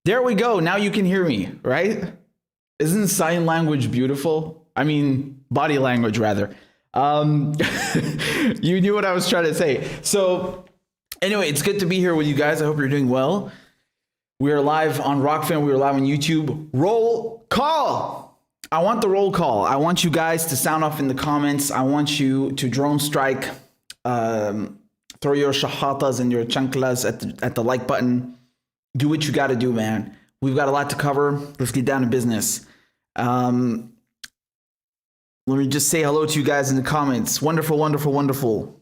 There we go. Now you can hear me, right? Isn't sign language beautiful? I mean, body language rather. You knew what I was trying to say. So anyway, it's good to be here with you guys. I hope you're doing well. We are live on Rockfin. We are live on YouTube. Roll call. I want the roll call. I want you guys to sound off in the comments. I want you to drone strike, throw your shahatas and your chanklas at the like button. Do what you got to do, man. We've got a lot to cover. Let's get down to business. Let me just say hello to you guys in the comments. Wonderful, wonderful, wonderful.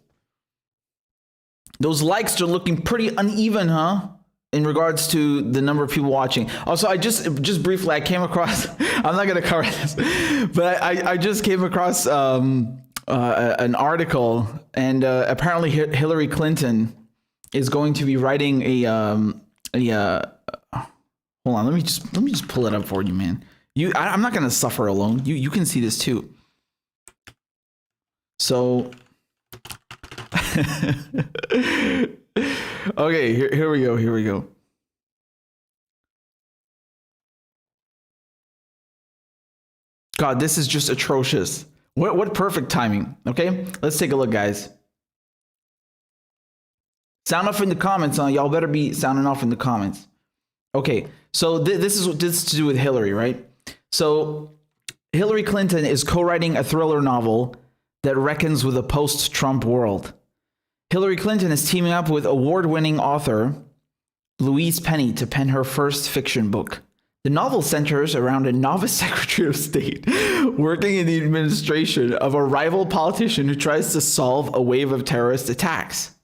Those likes are looking pretty uneven, huh? In regards to the number of people watching. Also, I just briefly, I came across, I'm not going to cover this, but I just came across an article, and apparently Hillary Clinton is going to be writing hold on, let me just pull it up for you, man. I'm not going to suffer alone. You can see this too. So, okay, here we go. God, this is just atrocious. What perfect timing. Okay, let's take a look, guys. Sound off in the comments. Y'all better be sounding off in the comments. Okay, so this is to do with Hillary, right? So Hillary Clinton is co-writing a thriller novel that reckons with a post-Trump world. Hillary Clinton is teaming up with award-winning author Louise Penny to pen her first fiction book. The novel centers around a novice Secretary of State working in the administration of a rival politician who tries to solve a wave of terrorist attacks.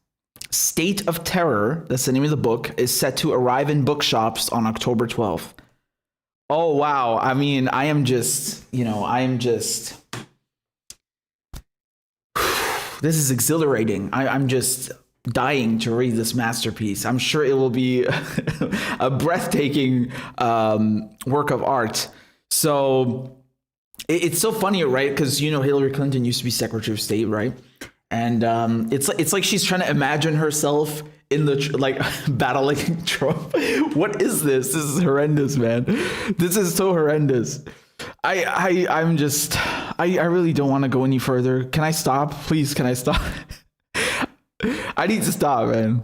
State of Terror, that's the name of the book, is set to arrive in bookshops on October 12th. Oh, wow. I mean, this is exhilarating. I'm just dying to read this masterpiece. I'm sure it will be a breathtaking work of art. So it's so funny, right? Because, Hillary Clinton used to be Secretary of State, right? And it's like she's trying to imagine herself in the battling Trump. What is this? This is horrendous, man. This is so horrendous. I really don't want to go any further. Can I stop? Please, can I stop? I need to stop, man.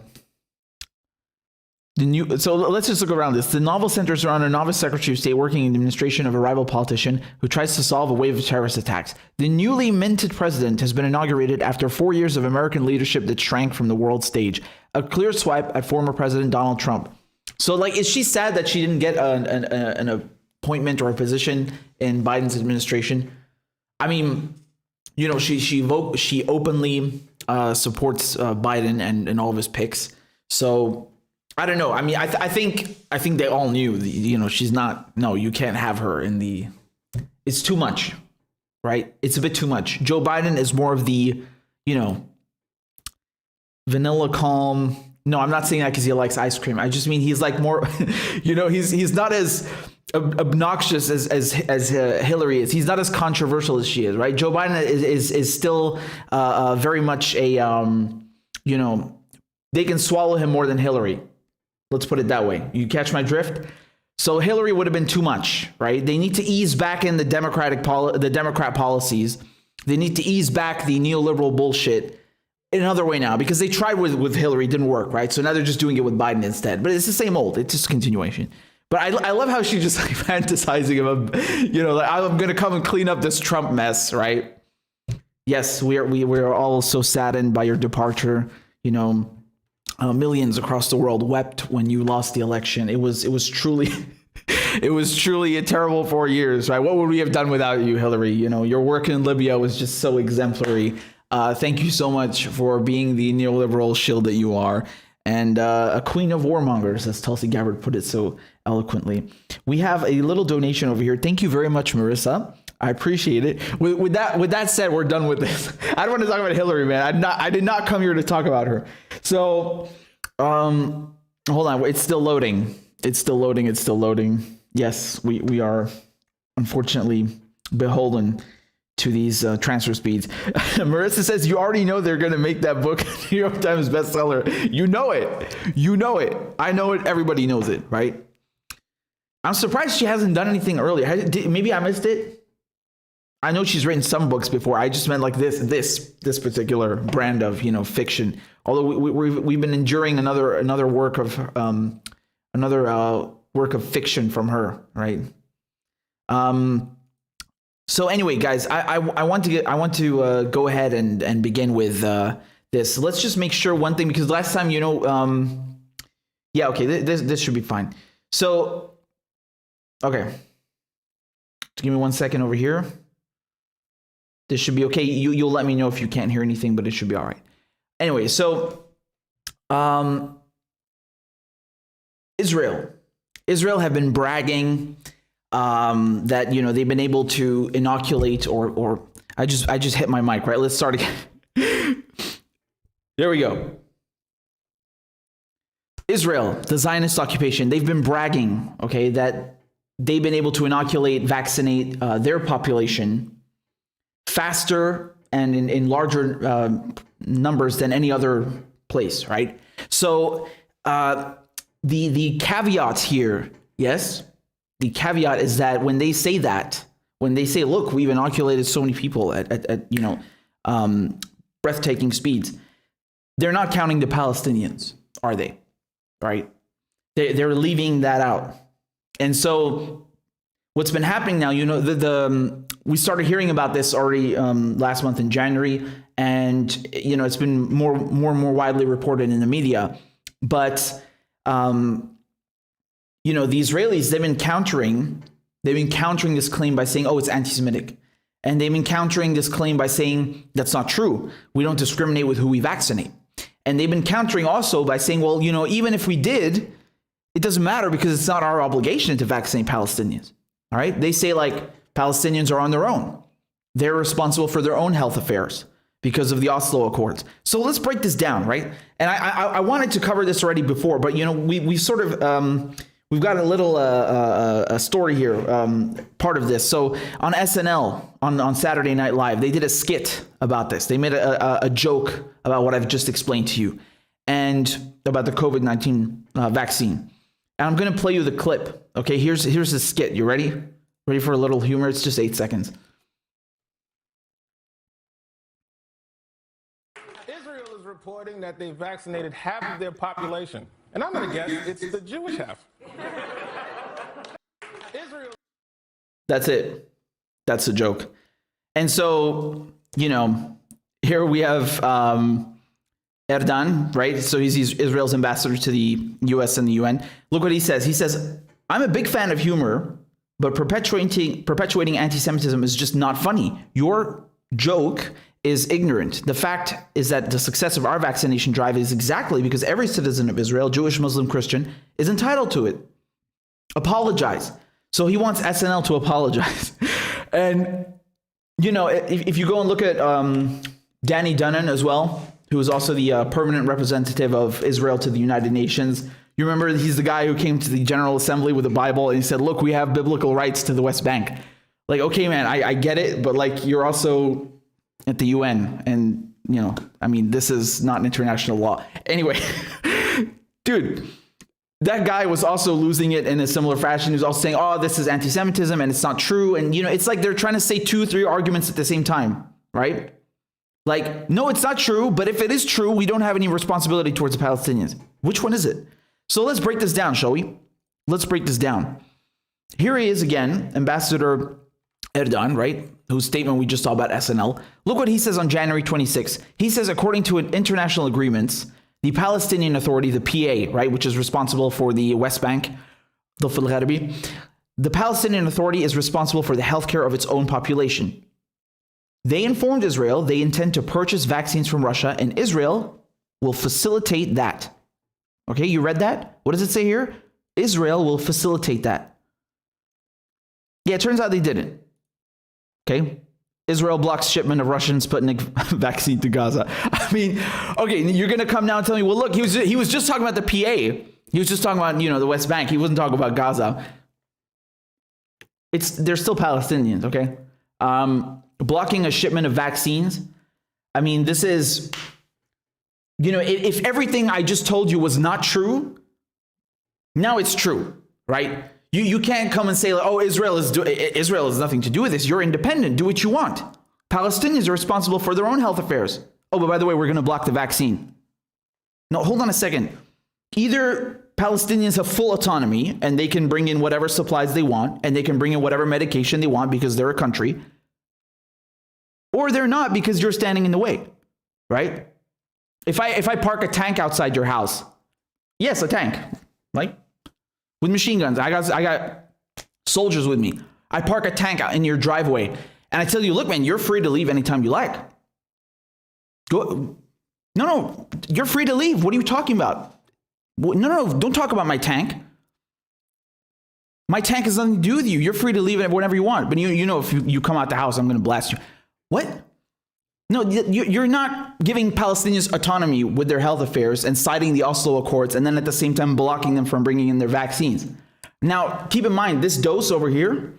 So let's just look around this. The novel centers around a novice Secretary of State working in the administration of a rival politician who tries to solve a wave of terrorist attacks. The newly minted president has been inaugurated after 4 years of American leadership that shrank from the world stage. A clear swipe at former President Donald Trump. So, is she sad that she didn't get an appointment or a position in Biden's administration? I mean, she openly supports Biden and all of his picks. So I don't know. I mean, I think they all knew, she's not. No, you can't have her in the. It's too much, right? It's a bit too much. Joe Biden is more of the, vanilla calm. No, I'm not saying that because he likes ice cream. I just mean he's like more, he's not as obnoxious as Hillary is. He's not as controversial as she is, right? Joe Biden is still very much a, they can swallow him more than Hillary. Let's put it that way. You catch my drift? So Hillary would have been too much, right? They need to ease back in the Democrat policies. They need to ease back the neoliberal bullshit in another way now, because they tried with Hillary, didn't work, right? So now they're just doing it with Biden instead. But it's the same old. It's just a continuation. But I love how she's just fantasizing about, I'm going to come and clean up this Trump mess, right? Yes, we are all so saddened by your departure. Millions across the world wept when you lost the election. It was truly a terrible 4 years, right? What would we have done without you, Hillary? Your work in Libya was just so exemplary. Thank you so much for being the neoliberal shield that you are, and a queen of warmongers, as Tulsi Gabbard put it so eloquently. We have a little donation over here. Thank you very much, Marissa. I appreciate it. With that said, we're done with this. I don't want to talk about Hillary, man. I did not come here to talk about her. So, hold on. It's still loading. It's still loading. Yes, we are unfortunately beholden to these transfer speeds. Marissa says, you already know they're going to make that book New York Times bestseller. You know it. I know it. Everybody knows it, right? I'm surprised she hasn't done anything earlier. Maybe I missed it. I know she's written some books before. I just meant like this particular brand of, you know, fiction. Although we've been enduring another work of fiction from her, right? So anyway, guys, I want to go ahead and begin with this. Let's just make sure one thing, because last time, you know, yeah, okay, this should be fine. So, okay, just give me 1 second over here. This should be okay. You'll let me know if you can't hear anything, but it should be all right. Anyway, so Israel have been bragging that, you know, they've been able to inoculate or I just hit my mic, right? Let's start again. There we go. Israel, the Zionist occupation, they've been bragging, okay, that they've been able to vaccinate their population faster and in larger numbers than any other place, right? So the caveat here, yes, the caveat is that when they say, look, we've inoculated so many people at you know, breathtaking speeds, they're not counting the Palestinians, are they? Right? They're leaving that out. And so what's been happening now, you know, we started hearing about this already last month in January, and you know, it's been more and more widely reported in the media. But you know, the Israelis, they've been countering this claim by saying, oh, it's anti-Semitic. And they've been countering this claim by saying that's not true. We don't discriminate with who we vaccinate. And they've been countering also by saying, well, you know, even if we did, it doesn't matter because it's not our obligation to vaccinate Palestinians. All right. They say like Palestinians are on their own. They're responsible for their own health affairs because of the Oslo Accords. So let's break this down. Right. And I wanted to cover this already before, but, you know, we sort of we've got a little a story here, part of this. So on SNL, on Saturday Night Live, they did a skit about this. They made a joke about what I've just explained to you and about the COVID-19 vaccine. And I'm going to play you the clip. Okay, here's the skit. You ready? Ready for a little humor? It's just 8 seconds. Israel is reporting that they vaccinated half of their population. And I'm going to guess it's the Jewish half. Israel. That's it. That's a joke. And so, you know, here we have Erdogan, right? So he's Israel's ambassador to the US and the UN. Look what he says. He says, I'm a big fan of humor, but perpetuating anti-Semitism is just not funny. Your joke is ignorant. The fact is that the success of our vaccination drive is exactly because every citizen of Israel, Jewish, Muslim, Christian, is entitled to it. Apologize. So he wants SNL to apologize. And, you know, if you go and look at Danny Dunnan as well, who is also the permanent representative of Israel to the United Nations. You remember he's the guy who came to the General Assembly with a Bible and he said, look, we have biblical rights to the West Bank. Like, okay, man, I get it, but like you're also at the UN and, you know, I mean, this is not an international law. Anyway, dude, that guy was also losing it in a similar fashion. He was also saying, oh, this is anti-Semitism and it's not true. And, you know, it's like they're trying to say 2-3 arguments at the same time, right? Like, no, it's not true. But if it is true, we don't have any responsibility towards the Palestinians. Which one is it? So let's break this down, shall we? Let's break this down. Here he is again, Ambassador Erdogan, right? Whose statement we just saw about SNL. Look what he says on January 26th. He says, according to international agreements, the Palestinian Authority, the PA, right, which is responsible for the West Bank, the Palestinian Authority is responsible for the healthcare of its own population. They informed Israel they intend to purchase vaccines from Russia, and Israel will facilitate that. Okay, you read that? What does it say here? Israel will facilitate that. Yeah, it turns out they didn't. Okay, Israel blocks shipment of Russian Sputnik vaccine to Gaza. I mean, okay, you're going to come now and tell me, well, look, he was just talking about the PA. He was just talking about, you know, the West Bank. He wasn't talking about Gaza. They're still Palestinians, okay? Blocking a shipment of vaccines. I mean, this is, you know, if everything I just told you was not true, now it's true, right? You can't come and say, like, oh, Israel has nothing to do with this. You're independent. Do what you want. Palestinians are responsible for their own health affairs. Oh, but by the way, we're going to block the vaccine. No, hold on a second. Either Palestinians have full autonomy and they can bring in whatever supplies they want and they can bring in whatever medication they want because they're a country, or they're not because you're standing in the way, right? If I park a tank outside your house, yes, a tank, right? With machine guns. I got soldiers with me. I park a tank out in your driveway and I tell you, look, man, you're free to leave anytime you like. Go. No, you're free to leave. What are you talking about? No, don't talk about my tank. My tank has nothing to do with you. You're free to leave it whenever you want. But you know, if you come out the house, I'm going to blast you. What? No, you're not giving Palestinians autonomy with their health affairs and citing the Oslo Accords and then at the same time blocking them from bringing in their vaccines. Now, keep in mind, this dose over here,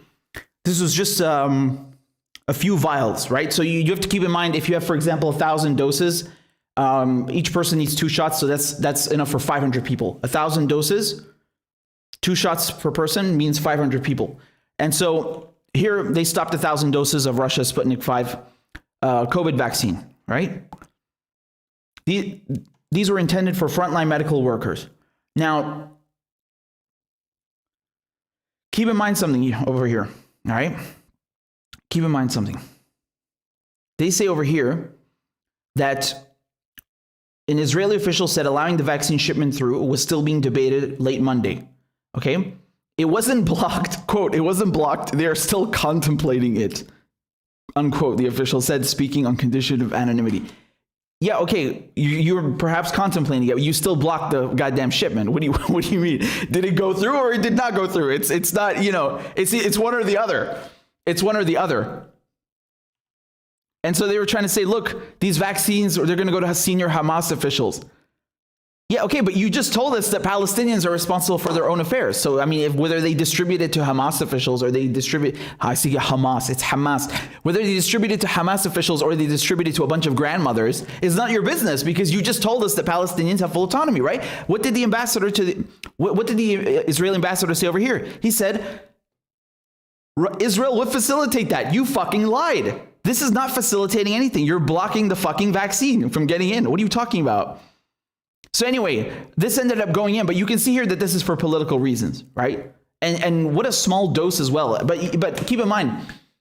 this was just a few vials, right? So you have to keep in mind, if you have, for example, 1,000 doses, each person needs 2 shots. So that's enough for 500 people. 1,000 doses, 2 shots per person means 500 people. And so here they stopped 1,000 doses of Russia's Sputnik 5 COVID vaccine, right? These were intended for frontline medical workers. Now, keep in mind something over here, all right? Keep in mind something. They say over here that an Israeli official said allowing the vaccine shipment through was still being debated late Monday, okay? It wasn't blocked, quote, it wasn't blocked. They are still contemplating it, unquote, the official said, speaking on condition of anonymity. Yeah, okay, you're perhaps contemplating it, but you still blocked the goddamn shipment. What do you mean? Did it go through or it did not go through? It's not, you know, it's one or the other. It's one or the other. And so they were trying to say, look, these vaccines, they're going to go to senior Hamas officials. Yeah, okay, but you just told us that Palestinians are responsible for their own affairs. So, I mean, whether they distribute it to Hamas officials or they distribute, I see Hamas, it's Hamas. Whether they distribute it to Hamas officials or they distribute it to a bunch of grandmothers is not your business because you just told us that Palestinians have full autonomy, right? What did the ambassador what did the Israeli ambassador say over here? He said, Israel would facilitate that. You fucking lied. This is not facilitating anything. You're blocking the fucking vaccine from getting in. What are you talking about? So anyway, this ended up going in, but you can see here that this is for political reasons, right? And what a small dose as well. But keep in mind,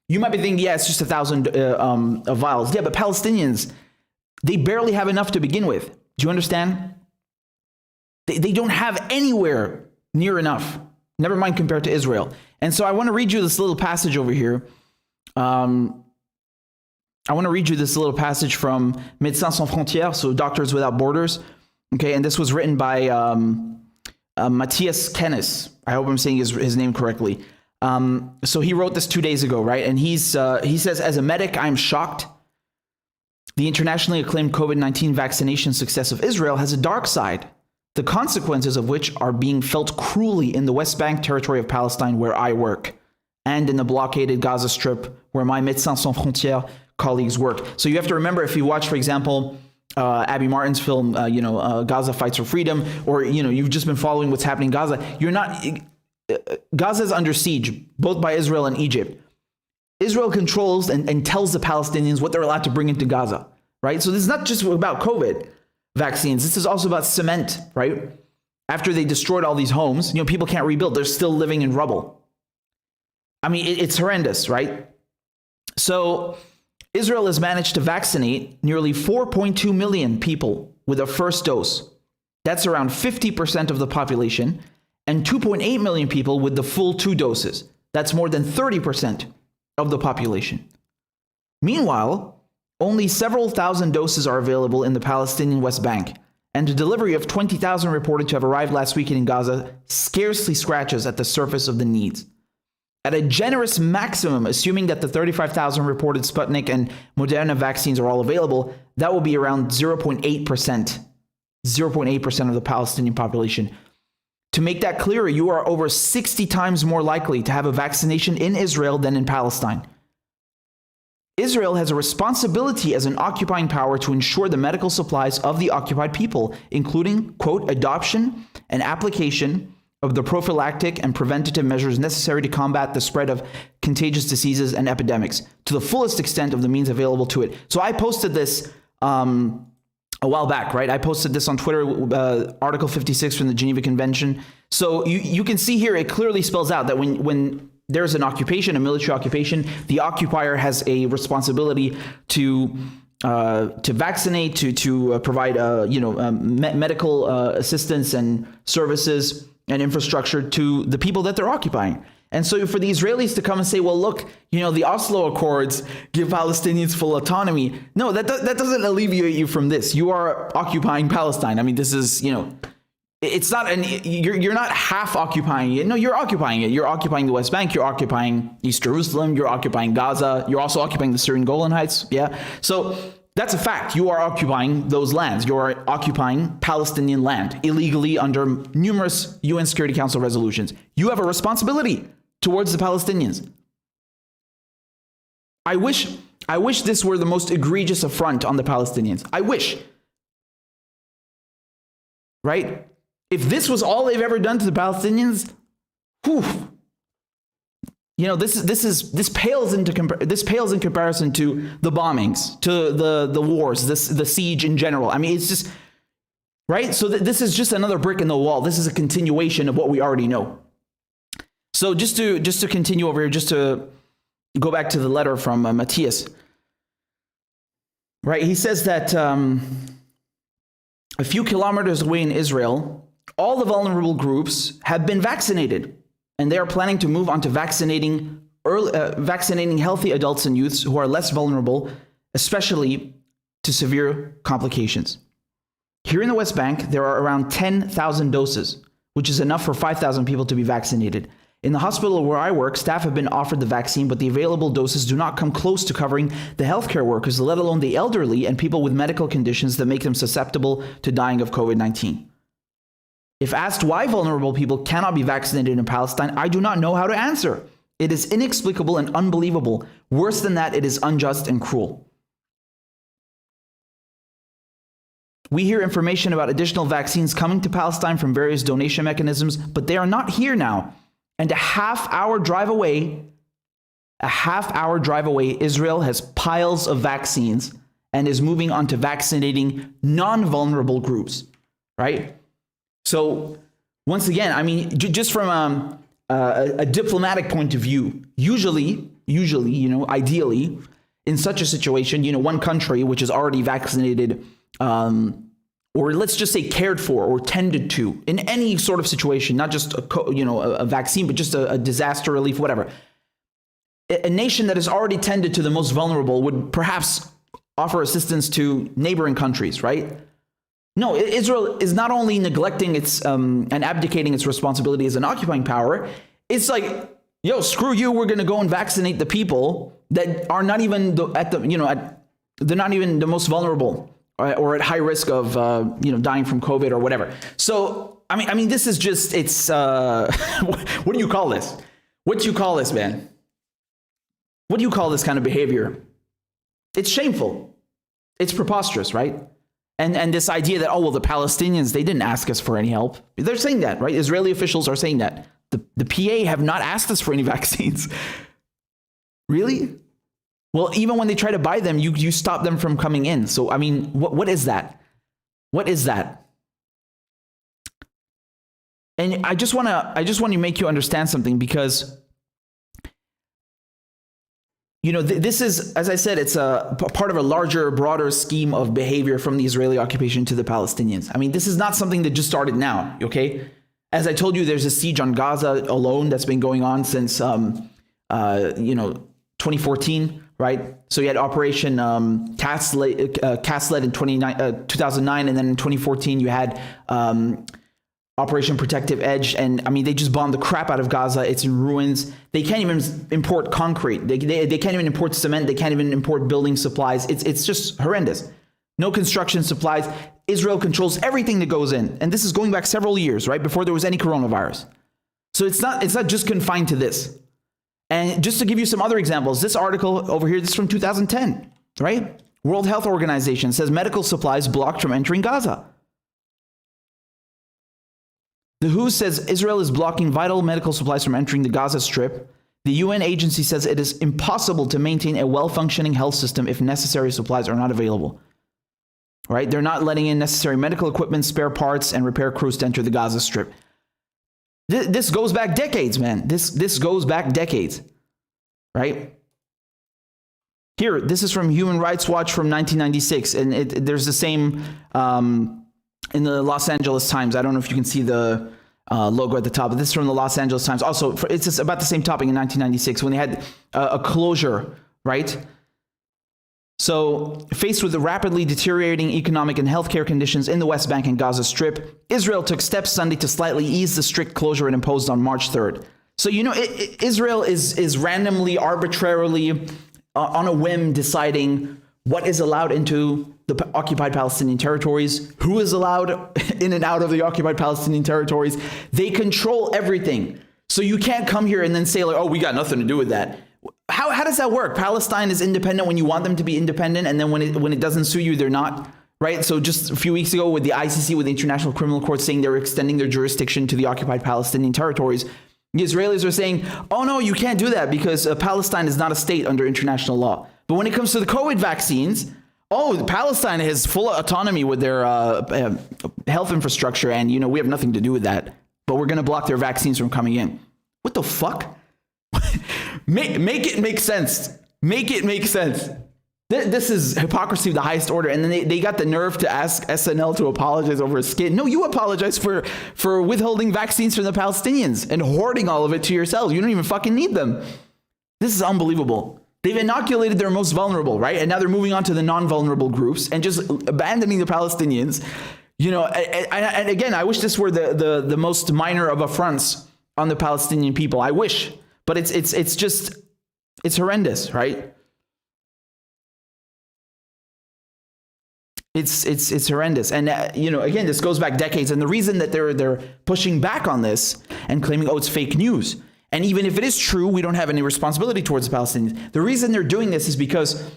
you might be thinking, yeah, it's just 1,000 vials. Yeah, but Palestinians, they barely have enough to begin with. Do you understand? They don't have anywhere near enough. Never mind compared to Israel. And so I want to read you this little passage over here. I want to read you this little passage from Médecins Sans Frontières, so Doctors Without Borders. Okay, and this was written by Matthias Kennis. I hope I'm saying his name correctly. So he wrote this 2 days ago, right? And he says, as a medic, I'm shocked. The internationally acclaimed COVID-19 vaccination success of Israel has a dark side, the consequences of which are being felt cruelly in the West Bank territory of Palestine, where I work, and in the blockaded Gaza Strip, where my Médecins Sans Frontières colleagues work. So you have to remember, if you watch, for example, Abby Martin's film, Gaza Fights for Freedom, or, you've just been following what's happening in Gaza. Gaza is under siege, both by Israel and Egypt. Israel controls and tells the Palestinians what they're allowed to bring into Gaza, right? So this is not just about COVID vaccines. This is also about cement, right? After they destroyed all these homes, people can't rebuild. They're still living in rubble. I mean, it's horrendous, right? So Israel has managed to vaccinate nearly 4.2 million people with a first dose. That's around 50% of the population, and 2.8 million people with the full 2 doses. That's more than 30% of the population. Meanwhile, only several thousand doses are available in the Palestinian West Bank, and the delivery of 20,000 reported to have arrived last weekend in Gaza scarcely scratches at the surface of the needs. At a generous maximum, assuming that the 35,000 reported Sputnik and Moderna vaccines are all available, that will be around 0.8% of the Palestinian population. To make that clearer, you are over 60 times more likely to have a vaccination in Israel than in Palestine. Israel has a responsibility as an occupying power to ensure the medical supplies of the occupied people, including, quote, adoption and application of the prophylactic and preventative measures necessary to combat the spread of contagious diseases and epidemics to the fullest extent of the means available to it. So I posted this a while back, right? I posted this on Twitter, Article 56 from the Geneva Convention. So you can see here, it clearly spells out that when there's an occupation, a military occupation, the occupier has a responsibility to vaccinate, to provide medical assistance and services and infrastructure to the people that they're occupying. And so for the Israelis to come and say, well, look, the Oslo Accords give Palestinians full autonomy. No, that doesn't alleviate you from this. You are occupying Palestine. I mean, this is, it's not you're not half occupying it. No, you're occupying it. You're occupying the West Bank. You're occupying East Jerusalem. You're occupying Gaza. You're also occupying the Syrian Golan Heights. Yeah. So that's a fact. You are occupying those lands. You are occupying Palestinian land illegally under numerous UN Security Council resolutions. You have a responsibility towards the Palestinians. I wish this were the most egregious affront on the Palestinians. I wish. Right? If this was all they've ever done to the Palestinians, whew, this pales in comparison to the bombings, to the wars, the siege in general. I mean, it's just right. So this is just another brick in the wall. This is a continuation of what we already know. So just to continue over here, just to go back to the letter from Matthias. Right, he says that a few kilometers away in Israel, all the vulnerable groups have been vaccinated. And they are planning to move on to vaccinating healthy adults and youths who are less vulnerable, especially to severe complications. Here in the West Bank, there are around 10,000 doses, which is enough for 5,000 people to be vaccinated. In the hospital where I work, staff have been offered the vaccine, but the available doses do not come close to covering the healthcare workers, let alone the elderly and people with medical conditions that make them susceptible to dying of COVID-19. If asked why vulnerable people cannot be vaccinated in Palestine, I do not know how to answer. It is inexplicable and unbelievable. Worse than that, it is unjust and cruel. We hear information about additional vaccines coming to Palestine from various donation mechanisms, but they are not here now. And a half-hour drive away, Israel has piles of vaccines and is moving on to vaccinating non-vulnerable groups, right? So once again, I mean, just from a diplomatic point of view, usually, ideally, in such a situation, one country which is already vaccinated, or let's just say cared for or tended to in any sort of situation, not just a vaccine, but just a disaster relief, whatever. A nation that has already tended to the most vulnerable would perhaps offer assistance to neighboring countries, right? No, Israel is not only neglecting its and abdicating its responsibility as an occupying power. It's like, yo, screw you. We're going to go and vaccinate the people that are not even they're not even the most vulnerable or at high risk of dying from COVID or whatever. So I mean, this is just what do you call this? What do you call this, man? What do you call this kind of behavior? It's shameful. It's preposterous, right? And this idea that, the Palestinians, they didn't ask us for any help. They're saying that, right? Israeli officials are saying that. The PA have not asked us for any vaccines. Really? Well, even when they try to buy them, you stop them from coming in. So, I mean, what is that? What is that? And I just want to make you understand something, because this is, as I said, it's a part of a larger, broader scheme of behavior from the Israeli occupation to the Palestinians. I mean, this is not something that just started now, okay? As I told you, there's a siege on Gaza alone that's been going on since, 2014, right? So you had Operation Cast-Lead in 2009, and then in 2014 you had Operation Protective Edge, and I mean, they just bombed the crap out of Gaza. It's in ruins. They can't even import concrete. They can't even import cement. They can't even import building supplies. It's just horrendous. No construction supplies. Israel controls everything that goes in, and this is going back several years, right, before there was any coronavirus. So it's not just confined to this. And just to give you some other examples, this article over here, this is from 2010, right? World Health Organization says medical supplies blocked from entering Gaza. The WHO says Israel is blocking vital medical supplies from entering the Gaza Strip. The UN agency says it is impossible to maintain a well-functioning health system if necessary supplies are not available. Right? They're not letting in necessary medical equipment, spare parts, and repair crews to enter the Gaza Strip. This goes back decades, man. This goes back decades. Right? Here, this is from Human Rights Watch from 1996, and there's the same in the Los Angeles Times. I don't know if you can see the logo at the top, but this is from the Los Angeles Times. Also, it's just about the same topic in 1996 when they had a closure, right? So, faced with the rapidly deteriorating economic and healthcare conditions in the West Bank and Gaza Strip, Israel took steps Sunday to slightly ease the strict closure it imposed on March 3rd. So, you know, Israel is randomly, arbitrarily, on a whim deciding what is allowed into the occupied Palestinian territories, who is allowed in and out of the occupied Palestinian territories. They control everything. So you can't come here and then say like, oh, we got nothing to do with that. How does that work? Palestine is independent when you want them to be independent, and then when it doesn't suit you, they're not, right? So just a few weeks ago with the ICC, with the International Criminal Court saying they're extending their jurisdiction to the occupied Palestinian territories, the Israelis are saying, oh no, you can't do that because Palestine is not a state under international law. But when it comes to the COVID vaccines, oh, Palestine has full autonomy with their health infrastructure, and you know we have nothing to do with that. But we're going to block their vaccines from coming in. What the fuck? make it make sense. Make it make sense. This is hypocrisy of the highest order. And then they got the nerve to ask SNL to apologize over a skit. No, you apologize for withholding vaccines from the Palestinians and hoarding all of it to yourselves. You don't even fucking need them. This is unbelievable. They've inoculated their most vulnerable, right? And now they're moving on to the non-vulnerable groups and just abandoning the Palestinians. You know, and again, I wish this were the most minor of affronts on the Palestinian people. I wish, but it's just horrendous, right? It's horrendous. And you know, again, this goes back decades. And the reason that they're pushing back on this and claiming, oh, it's fake news. And even if it is true, we don't have any responsibility towards the Palestinians. The reason they're doing this is because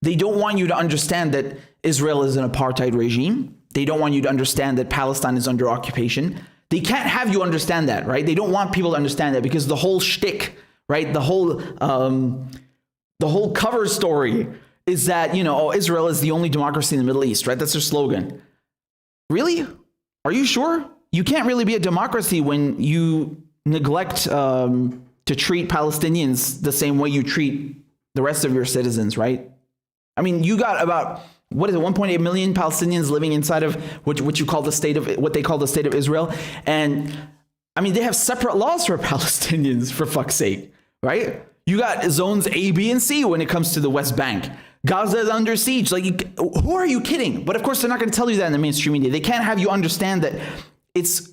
they don't want you to understand that Israel is an apartheid regime. They don't want you to understand that Palestine is under occupation. They can't have you understand that, right? They don't want people to understand that because the whole shtick, right? The whole cover story is that, you know, oh, Israel is the only democracy in the Middle East, right? That's their slogan. Really? Are you sure? You can't really be a democracy when you neglect to treat Palestinians the same way you treat the rest of your citizens, right? I mean, you got about, 1.8 million Palestinians living inside of what you call the state of, what they call the state of Israel. And I mean, they have separate laws for Palestinians, for fuck's sake, right? You got zones A, B, and C when it comes to the West Bank. Gaza is under siege. Like, who are you kidding? But of course, they're not going to tell you that in the mainstream media. They can't have you understand that it's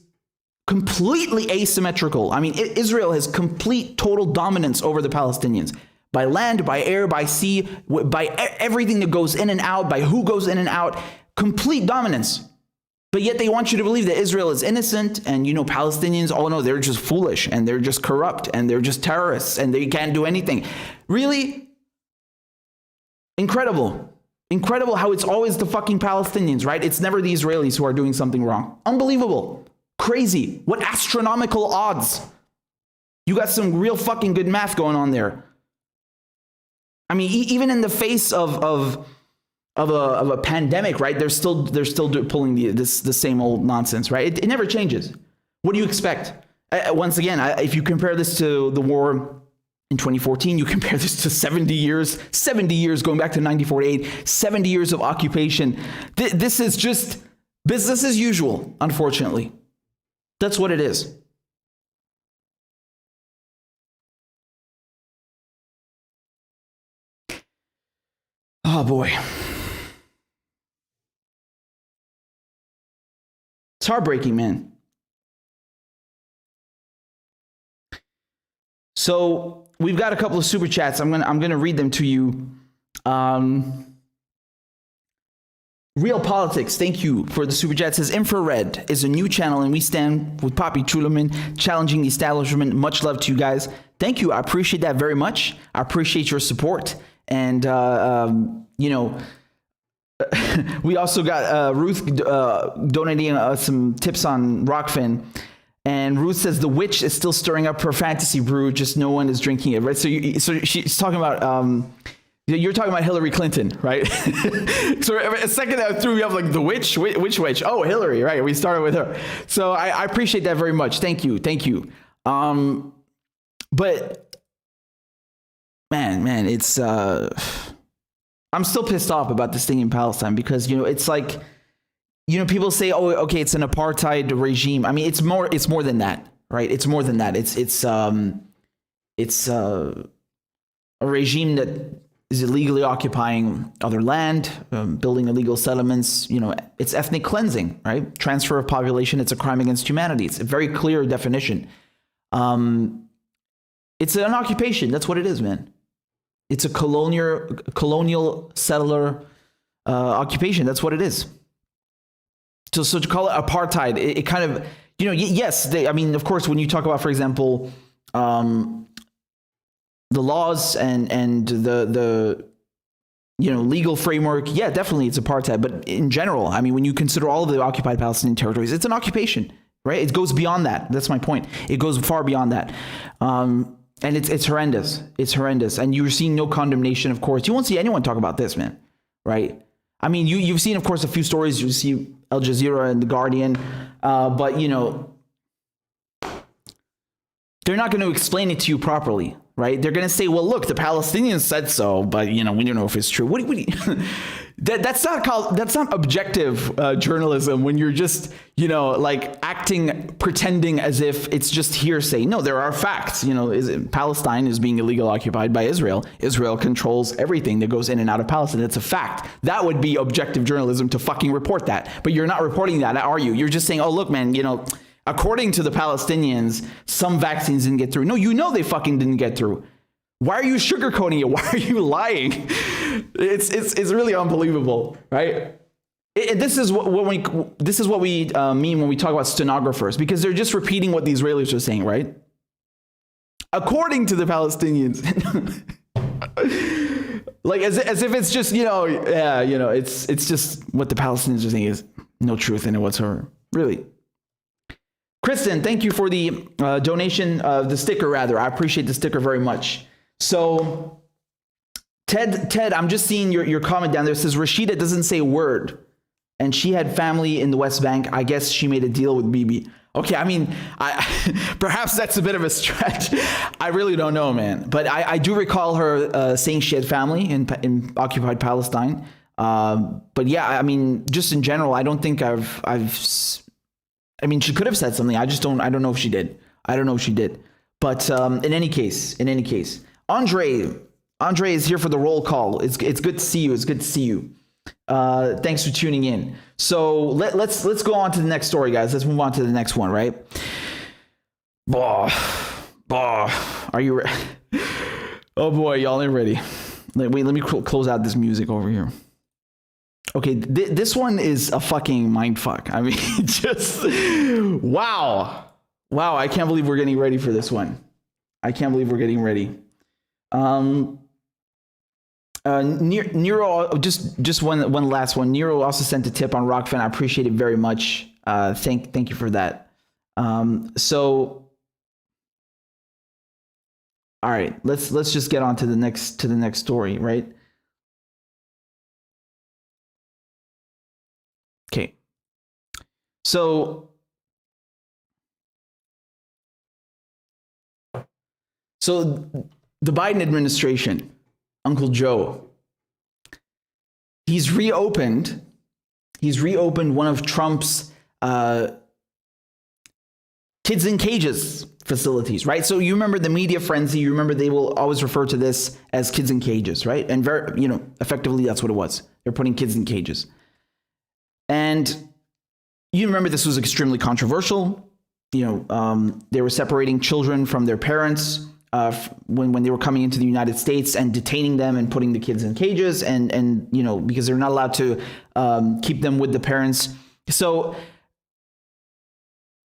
completely asymmetrical. I mean, Israel has complete, total dominance over the Palestinians. By land, by air, by sea, by everything that goes in and out, by who goes in and out, complete dominance. But yet they want you to believe that Israel is innocent and, you know, Palestinians, oh no, they're just foolish and they're just corrupt and they're just terrorists and they can't do anything. Really? Incredible. Incredible how it's always the fucking Palestinians, right? It's never the Israelis who are doing something wrong. Unbelievable. Crazy. What astronomical odds. You got some real fucking good math going on there. I mean, even in the face of a pandemic, right? They're still pulling the same old nonsense, right? It never changes. What do you expect? Once again, if you compare this to the war in 2014, you compare this to 70 years going back to 1948, 70 years of occupation. This is just business as usual, unfortunately. That's what it is. Oh boy. It's heartbreaking, man. So we've got a couple of super chats. I'm gonna read them to you. Real Politics, thank you for the super chat. Says Infrared is a new channel and we stand with Papi Chulaman challenging the establishment. Much love to you guys. Thank you. I appreciate that very much. I appreciate your support. And, you know, we also got Ruth donating some tips on Rockfin. And Ruth says the witch is still stirring up her fantasy brew, just no one is drinking it, right? So she's talking about, you're talking about Hillary Clinton, right? So a second I threw me up like the witch, which witch? Oh, Hillary, right? We started with her. So I appreciate that very much. Thank you. But man, it's, I'm still pissed off about this thing in Palestine because, it's like, people say, oh, okay, it's an apartheid regime. I mean, it's more than that, right? It's more than that. It's a regime that is illegally occupying other land, building illegal settlements. It's ethnic cleansing, right? Transfer of population. It's a crime against humanity. It's a very clear definition. It's an occupation. That's what it is, man. It's a colonial settler occupation. That's what it is. So to call it apartheid, it kind of, yes, of course, when you talk about, for example, the laws and the legal framework, yeah, definitely it's apartheid. But in general, when you consider all of the occupied Palestinian territories, it's an occupation, right? It goes beyond that. That's my point. It goes far beyond that. And it's horrendous. It's horrendous. And you're seeing no condemnation, of course. You won't see anyone talk about this, man, right? You've seen, of course, a few stories. You see Al Jazeera and The Guardian, but, they're not going to explain it to you properly, right? They're going to say, well, look, the Palestinians said so, but, we don't know if it's true. What do you that's not objective journalism when you're just, pretending as if it's just hearsay. No, there are facts. Palestine is being illegally occupied by Israel. Israel controls everything that goes in and out of Palestine. It's a fact. That would be objective journalism to fucking report that. But you're not reporting that, are you? You're just saying, oh, look, man, according to the Palestinians, some vaccines didn't get through. No, they fucking didn't get through. Why are you sugarcoating it? Why are you lying? It's really unbelievable, right? This is what we mean when we talk about stenographers, because they're just repeating what the Israelis are saying, right? According to the Palestinians, like as if it's just it's just what the Palestinians are saying is no truth in it whatsoever, really. Kristen, thank you for the donation, the sticker rather. I appreciate the sticker very much. So, Ted, I'm just seeing your comment down there. It says, Rashida doesn't say a word, and she had family in the West Bank. I guess she made a deal with Bibi. Okay, perhaps that's a bit of a stretch. I really don't know, man. But I do recall her saying she had family in occupied Palestine. But yeah, just in general, I don't think she could have said something. I don't know if she did. But in any case, Andre is here for the roll call. It's good to see you. Thanks for tuning in. So let's go on to the next story, guys. Let's move on to the next one, right? Are you ready? Oh boy, y'all ain't ready. Let me close out this music over here. Okay, this one is a fucking mindfuck. Just wow. I can't believe we're getting ready for this one. Nero, just one last one. Nero also sent a tip on Rockfin. I appreciate it very much. Thank you for that. So, all right, let's just get on to the next story, right? Okay. So the Biden administration, Uncle Joe, he's reopened one of Trump's kids in cages facilities, right? So you remember the media frenzy. You remember they will always refer to this as kids in cages, right? And very, effectively that's what it was. They're putting kids in cages. And you remember this was extremely controversial. They were separating children from their parents when they were coming into the United States and detaining them and putting the kids in cages and because they're not allowed to keep them with the parents. So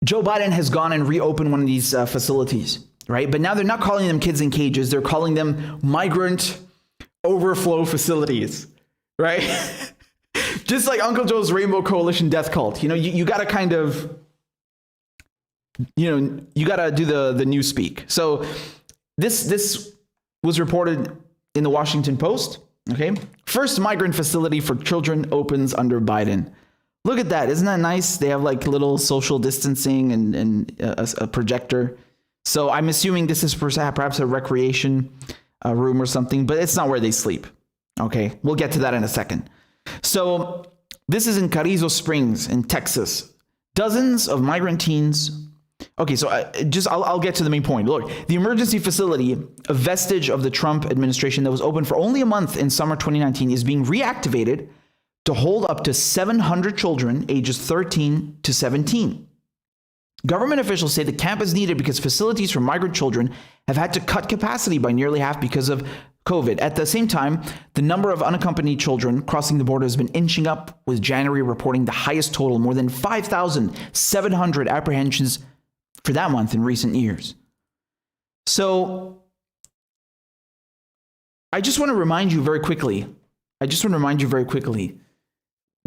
Joe Biden has gone and reopened one of these facilities, right? But now they're not calling them kids in cages. They're calling them migrant overflow facilities, right? Just like Uncle Joe's Rainbow Coalition death cult. You got to kind of you got to do the news speak. So this was reported in the Washington Post. Okay. First migrant facility for children opens under Biden. Look at that. Isn't that nice? They have like little social distancing and a projector. So I'm assuming this is perhaps a recreation room or something, but it's not where they sleep. Okay. We'll get to that in a second. So this is in Carrizo Springs in Texas. Dozens of migrant teens. Okay, so I'll get to the main point. Look, the emergency facility, a vestige of the Trump administration that was open for only a month in summer 2019, is being reactivated to hold up to 700 children ages 13 to 17. Government officials say the camp is needed because facilities for migrant children have had to cut capacity by nearly half because of COVID. At the same time, the number of unaccompanied children crossing the border has been inching up, with January reporting the highest total, more than 5,700 apprehensions for that month in recent years. So I just want to remind you very quickly,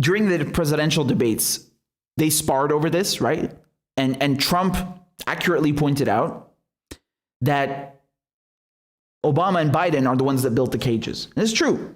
during the presidential debates, they sparred over this, right? And Trump accurately pointed out that Obama and Biden are the ones that built the cages. And it's true.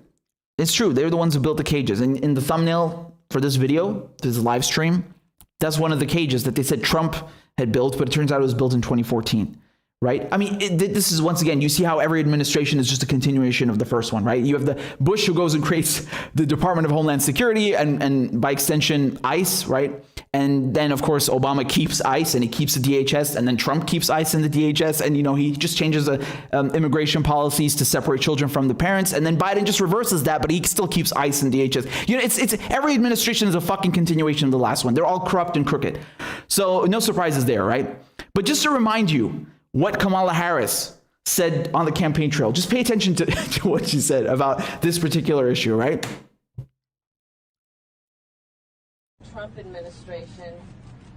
It's true. They're the ones who built the cages. And in the thumbnail for this video, this live stream, that's one of the cages that they said Trump had built, but it turns out it was built in 2014, right? I mean, this is, once again, you see how every administration is just a continuation of the first one, right? You have the Bush who goes and creates the Department of Homeland Security and by extension, ICE, right? And then, of course, Obama keeps ICE and he keeps the DHS, and then Trump keeps ICE and the DHS, and, he just changes the immigration policies to separate children from the parents, and then Biden just reverses that, but he still keeps ICE and DHS. It's every administration is a fucking continuation of the last one. They're all corrupt and crooked. So no surprises there, right? But just to remind you what Kamala Harris said on the campaign trail, just pay attention to what she said about this particular issue, right? Trump administration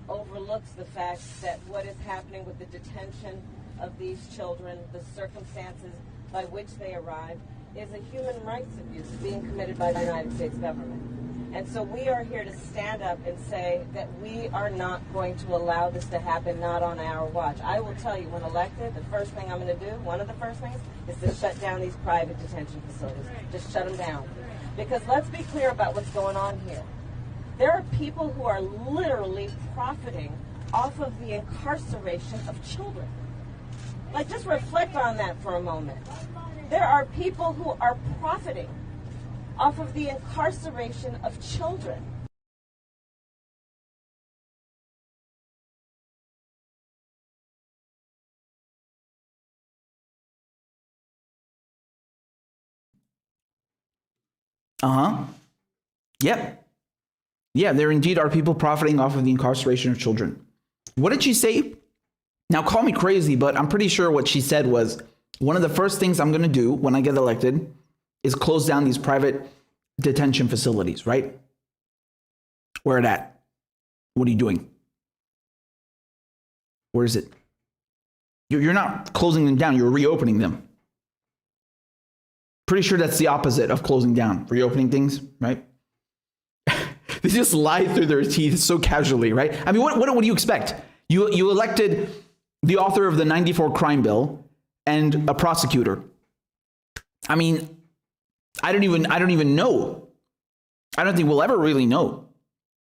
overlooks the fact that what is happening with the detention of these children, the circumstances by which they arrive, is a human rights abuse being committed by the United States government. And so we are here to stand up and say that we are not going to allow this to happen, not on our watch. I will tell you, when elected, the first thing I'm going to do, one of the first things, is to shut down these private detention facilities. Just shut them down. Because let's be clear about what's going on here. There are people who are literally profiting off of the incarceration of children. Like, just reflect on that for a moment. There are people who are profiting off of the incarceration of children. Yep. Yeah, there indeed are people profiting off of the incarceration of children. What did she say? Now, call me crazy, but I'm pretty sure what she said was, one of the first things I'm going to do when I get elected is close down these private detention facilities, right? Where it at? What are you doing? Where is it? You're not closing them down, you're reopening them. Pretty sure that's the opposite of closing down, reopening things, right? They just lie through their teeth so casually, right? I mean, what do you expect? You elected the author of the 94 crime bill and a prosecutor. I mean, I don't even know. I don't think we'll ever really know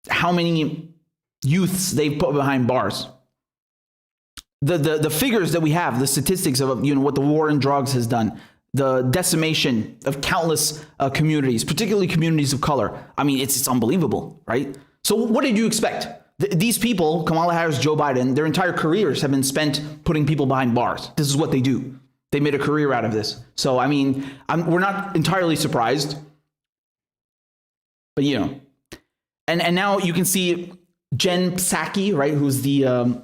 how many youths they've put behind bars. The figures that we have, the statistics of what the war on drugs has done, the decimation of countless communities, particularly communities of color. I mean, it's unbelievable, right? So what did you expect? These people, Kamala Harris, Joe Biden, their entire careers have been spent putting people behind bars. This is what they do. They made a career out of this. So, I mean, we're not entirely surprised. But, and now you can see Jen Psaki, right, who's the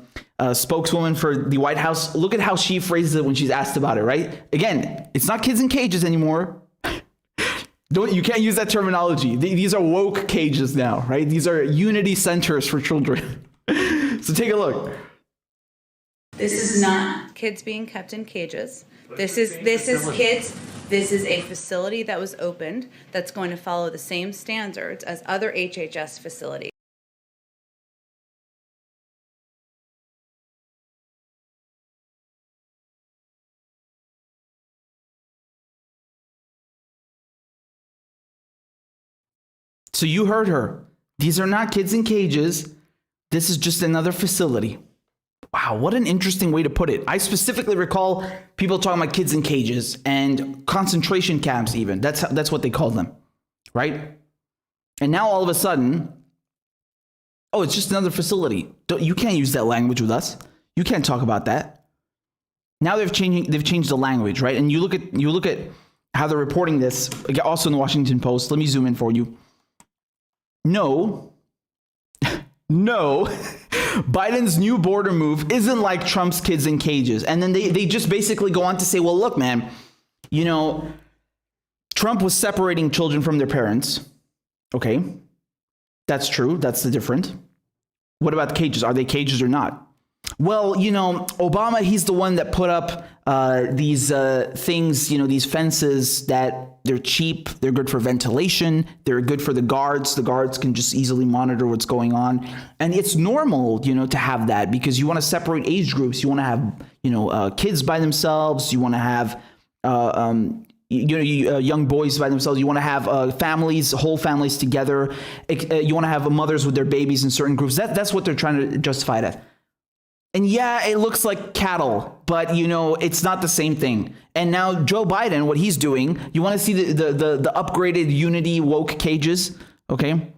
spokeswoman for the White House. Look at how she phrases it when she's asked about it, right? Again, it's not kids in cages anymore. You can't use that terminology. These are woke cages now, right? These are unity centers for children. So take a look. This is not kids being kept in cages. This is kids. This is a facility that was opened that's going to follow the same standards as other HHS facilities. So you heard her. These are not kids in cages. This is just another facility. Wow, what an interesting way to put it. I specifically recall people talking about kids in cages and concentration camps even. That's what they called them, right? And now all of a sudden, oh, it's just another facility. You can't use that language with us. You can't talk about that. Now they've changed the language, right? And you look at how they're reporting this, also in the Washington Post. Let me zoom in for you. No, Biden's new border move isn't like Trump's kids in cages. And then they just basically go on to say, well, look, man, you know, Trump was separating children from their parents. Okay, that's true. That's the difference. What about the cages? Are they cages or not? Well, you know, Obama, he's the one that put up these things, you know, these fences that they're cheap. They're good for ventilation. They're good for the guards. The guards can just easily monitor what's going on. And it's normal, you know, to have that because you want to separate age groups. You want to have, you know, kids by themselves. You want to have, young boys by themselves. You want to have families, whole families together. You want to have mothers with their babies in certain groups. That's what they're trying to justify it as. And yeah, it looks like cattle, but you know, it's not the same thing. And now Joe Biden, what he's doing, you want to see the upgraded Unity woke cages? Okay.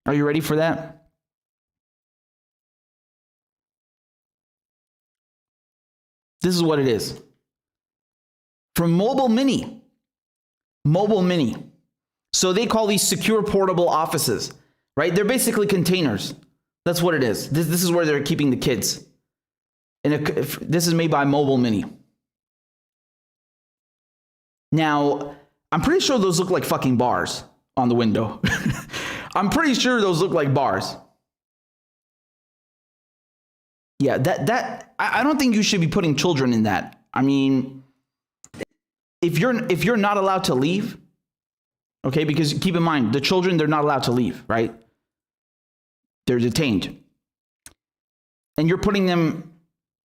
Are you ready for that? This is what it is. From Mobile Mini. So they call these secure portable offices, right? They're basically containers. That's what it is. This is where they're keeping the kids. And this is made by Mobile Mini. Now, I'm pretty sure those look like fucking bars on the window. I'm pretty sure those look like bars. Yeah, I don't think you should be putting children in that. I mean, if you're not allowed to leave, okay, because keep in mind, the children, they're not allowed to leave, right? They're detained. And you're putting them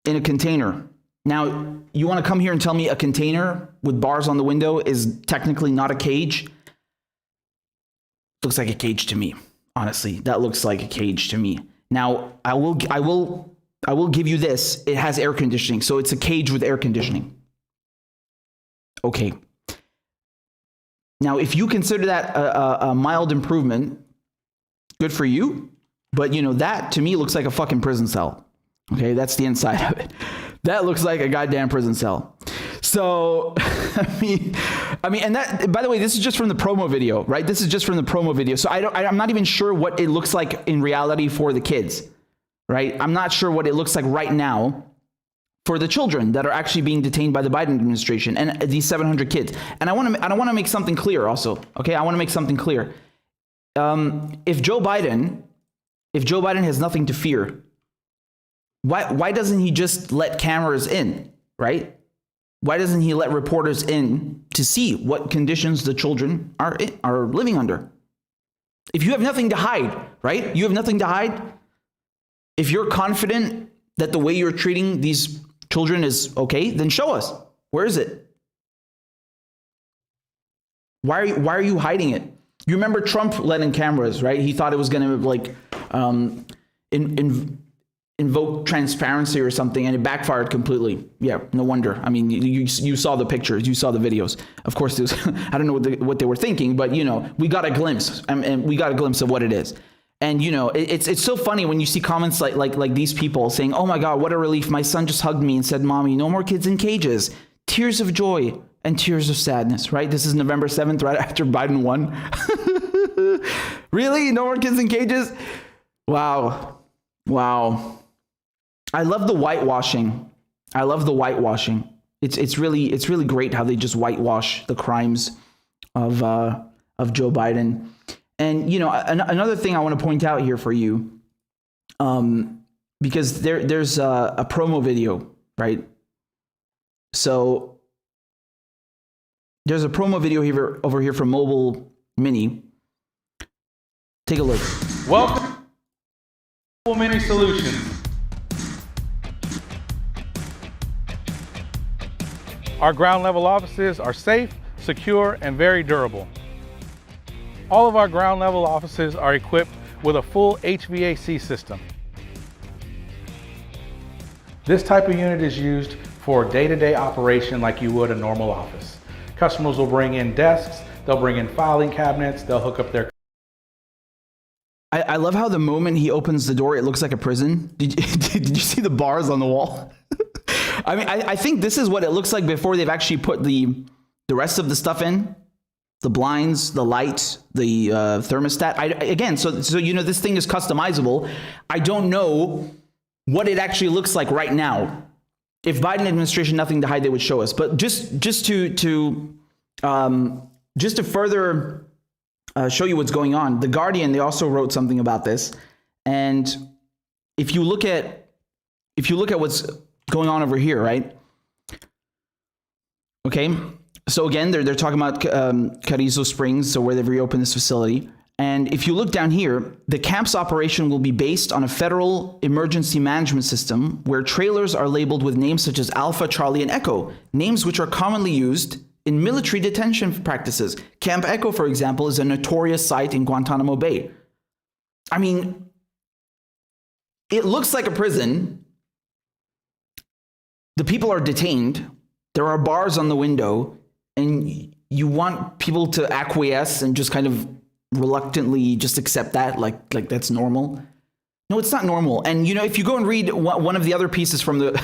in a container. Now, you want to come here and tell me a container with bars on the window is technically not a cage? Looks like a cage to me. Honestly, that looks like a cage to me. Now, I will give you this. It has air conditioning, so it's a cage with air conditioning. Okay. Now, if you consider that a mild improvement, good for you. But you know, that to me looks like a fucking prison cell. Okay, that's the inside of it. That looks like a goddamn prison cell. So, I mean, and that, by the way, this is just from the promo video, right? This is just from the promo video. So I'm not even sure what it looks like in reality for the kids, right? I'm not sure what it looks like right now for the children that are actually being detained by the Biden administration and these 700 kids. And I want to make something clear also. Okay, I want to make something clear. If Joe Biden has nothing to fear, why doesn't he just let cameras in, right? Why doesn't he let reporters in to see what conditions the children are living under? If you have nothing to hide, right? You have nothing to hide. If you're confident that the way you're treating these children is okay, then show us. Where is it? Why are you hiding it? You remember Trump let in cameras, right? He thought it was going to like invoke transparency or something, and it backfired completely. Yeah, no wonder. I mean, you saw the pictures, you saw the videos. Of course, I don't know what they were thinking, but you know, we got a glimpse, and we got a glimpse of what it is. And you know, it's so funny when you see comments like these people saying, "Oh my God, what a relief! My son just hugged me and said, Mommy, no more kids in cages." Tears of joy and tears of sadness. Right? This is November 7th, right after Biden won. Really? No more kids in cages? Wow. I love the whitewashing. It's really great how they just whitewash the crimes of Joe Biden. And you know, another thing I want to point out here for you, because there's a promo video, right? So there's a promo video over here from Mobile Mini. Take a look. Welcome to Mobile Mini Solutions. Our ground level offices are safe, secure, and very durable. All of our ground level offices are equipped with a full HVAC system. This type of unit is used for day-to-day operation like you would a normal office. Customers will bring in desks, they'll bring in filing cabinets, they'll hook up their... I love how the moment he opens the door, it looks like a prison. Did you see the bars on the wall? I mean, I think this is what it looks like before they've actually put the rest of the stuff in. The blinds, the light, the thermostat. Again, so you know, this thing is customizable. I don't know what it actually looks like right now. If Biden administration nothing to hide, they would show us. But just to further show you what's going on, The Guardian, they also wrote something about this. And if you look at what's going on over here, right? Okay. So again, they're talking about Carrizo Springs, so where they've reopened this facility. And if you look down here, the camp's operation will be based on a federal emergency management system where trailers are labeled with names such as Alpha, Charlie, and Echo, names which are commonly used in military detention practices. Camp Echo, for example, is a notorious site in Guantanamo Bay. I mean, it looks like a prison. The people are detained. There are bars on the window. And you want people to acquiesce and just kind of reluctantly just accept that, like that's normal. No, it's not normal. And you know, if you go and read one of the other pieces from the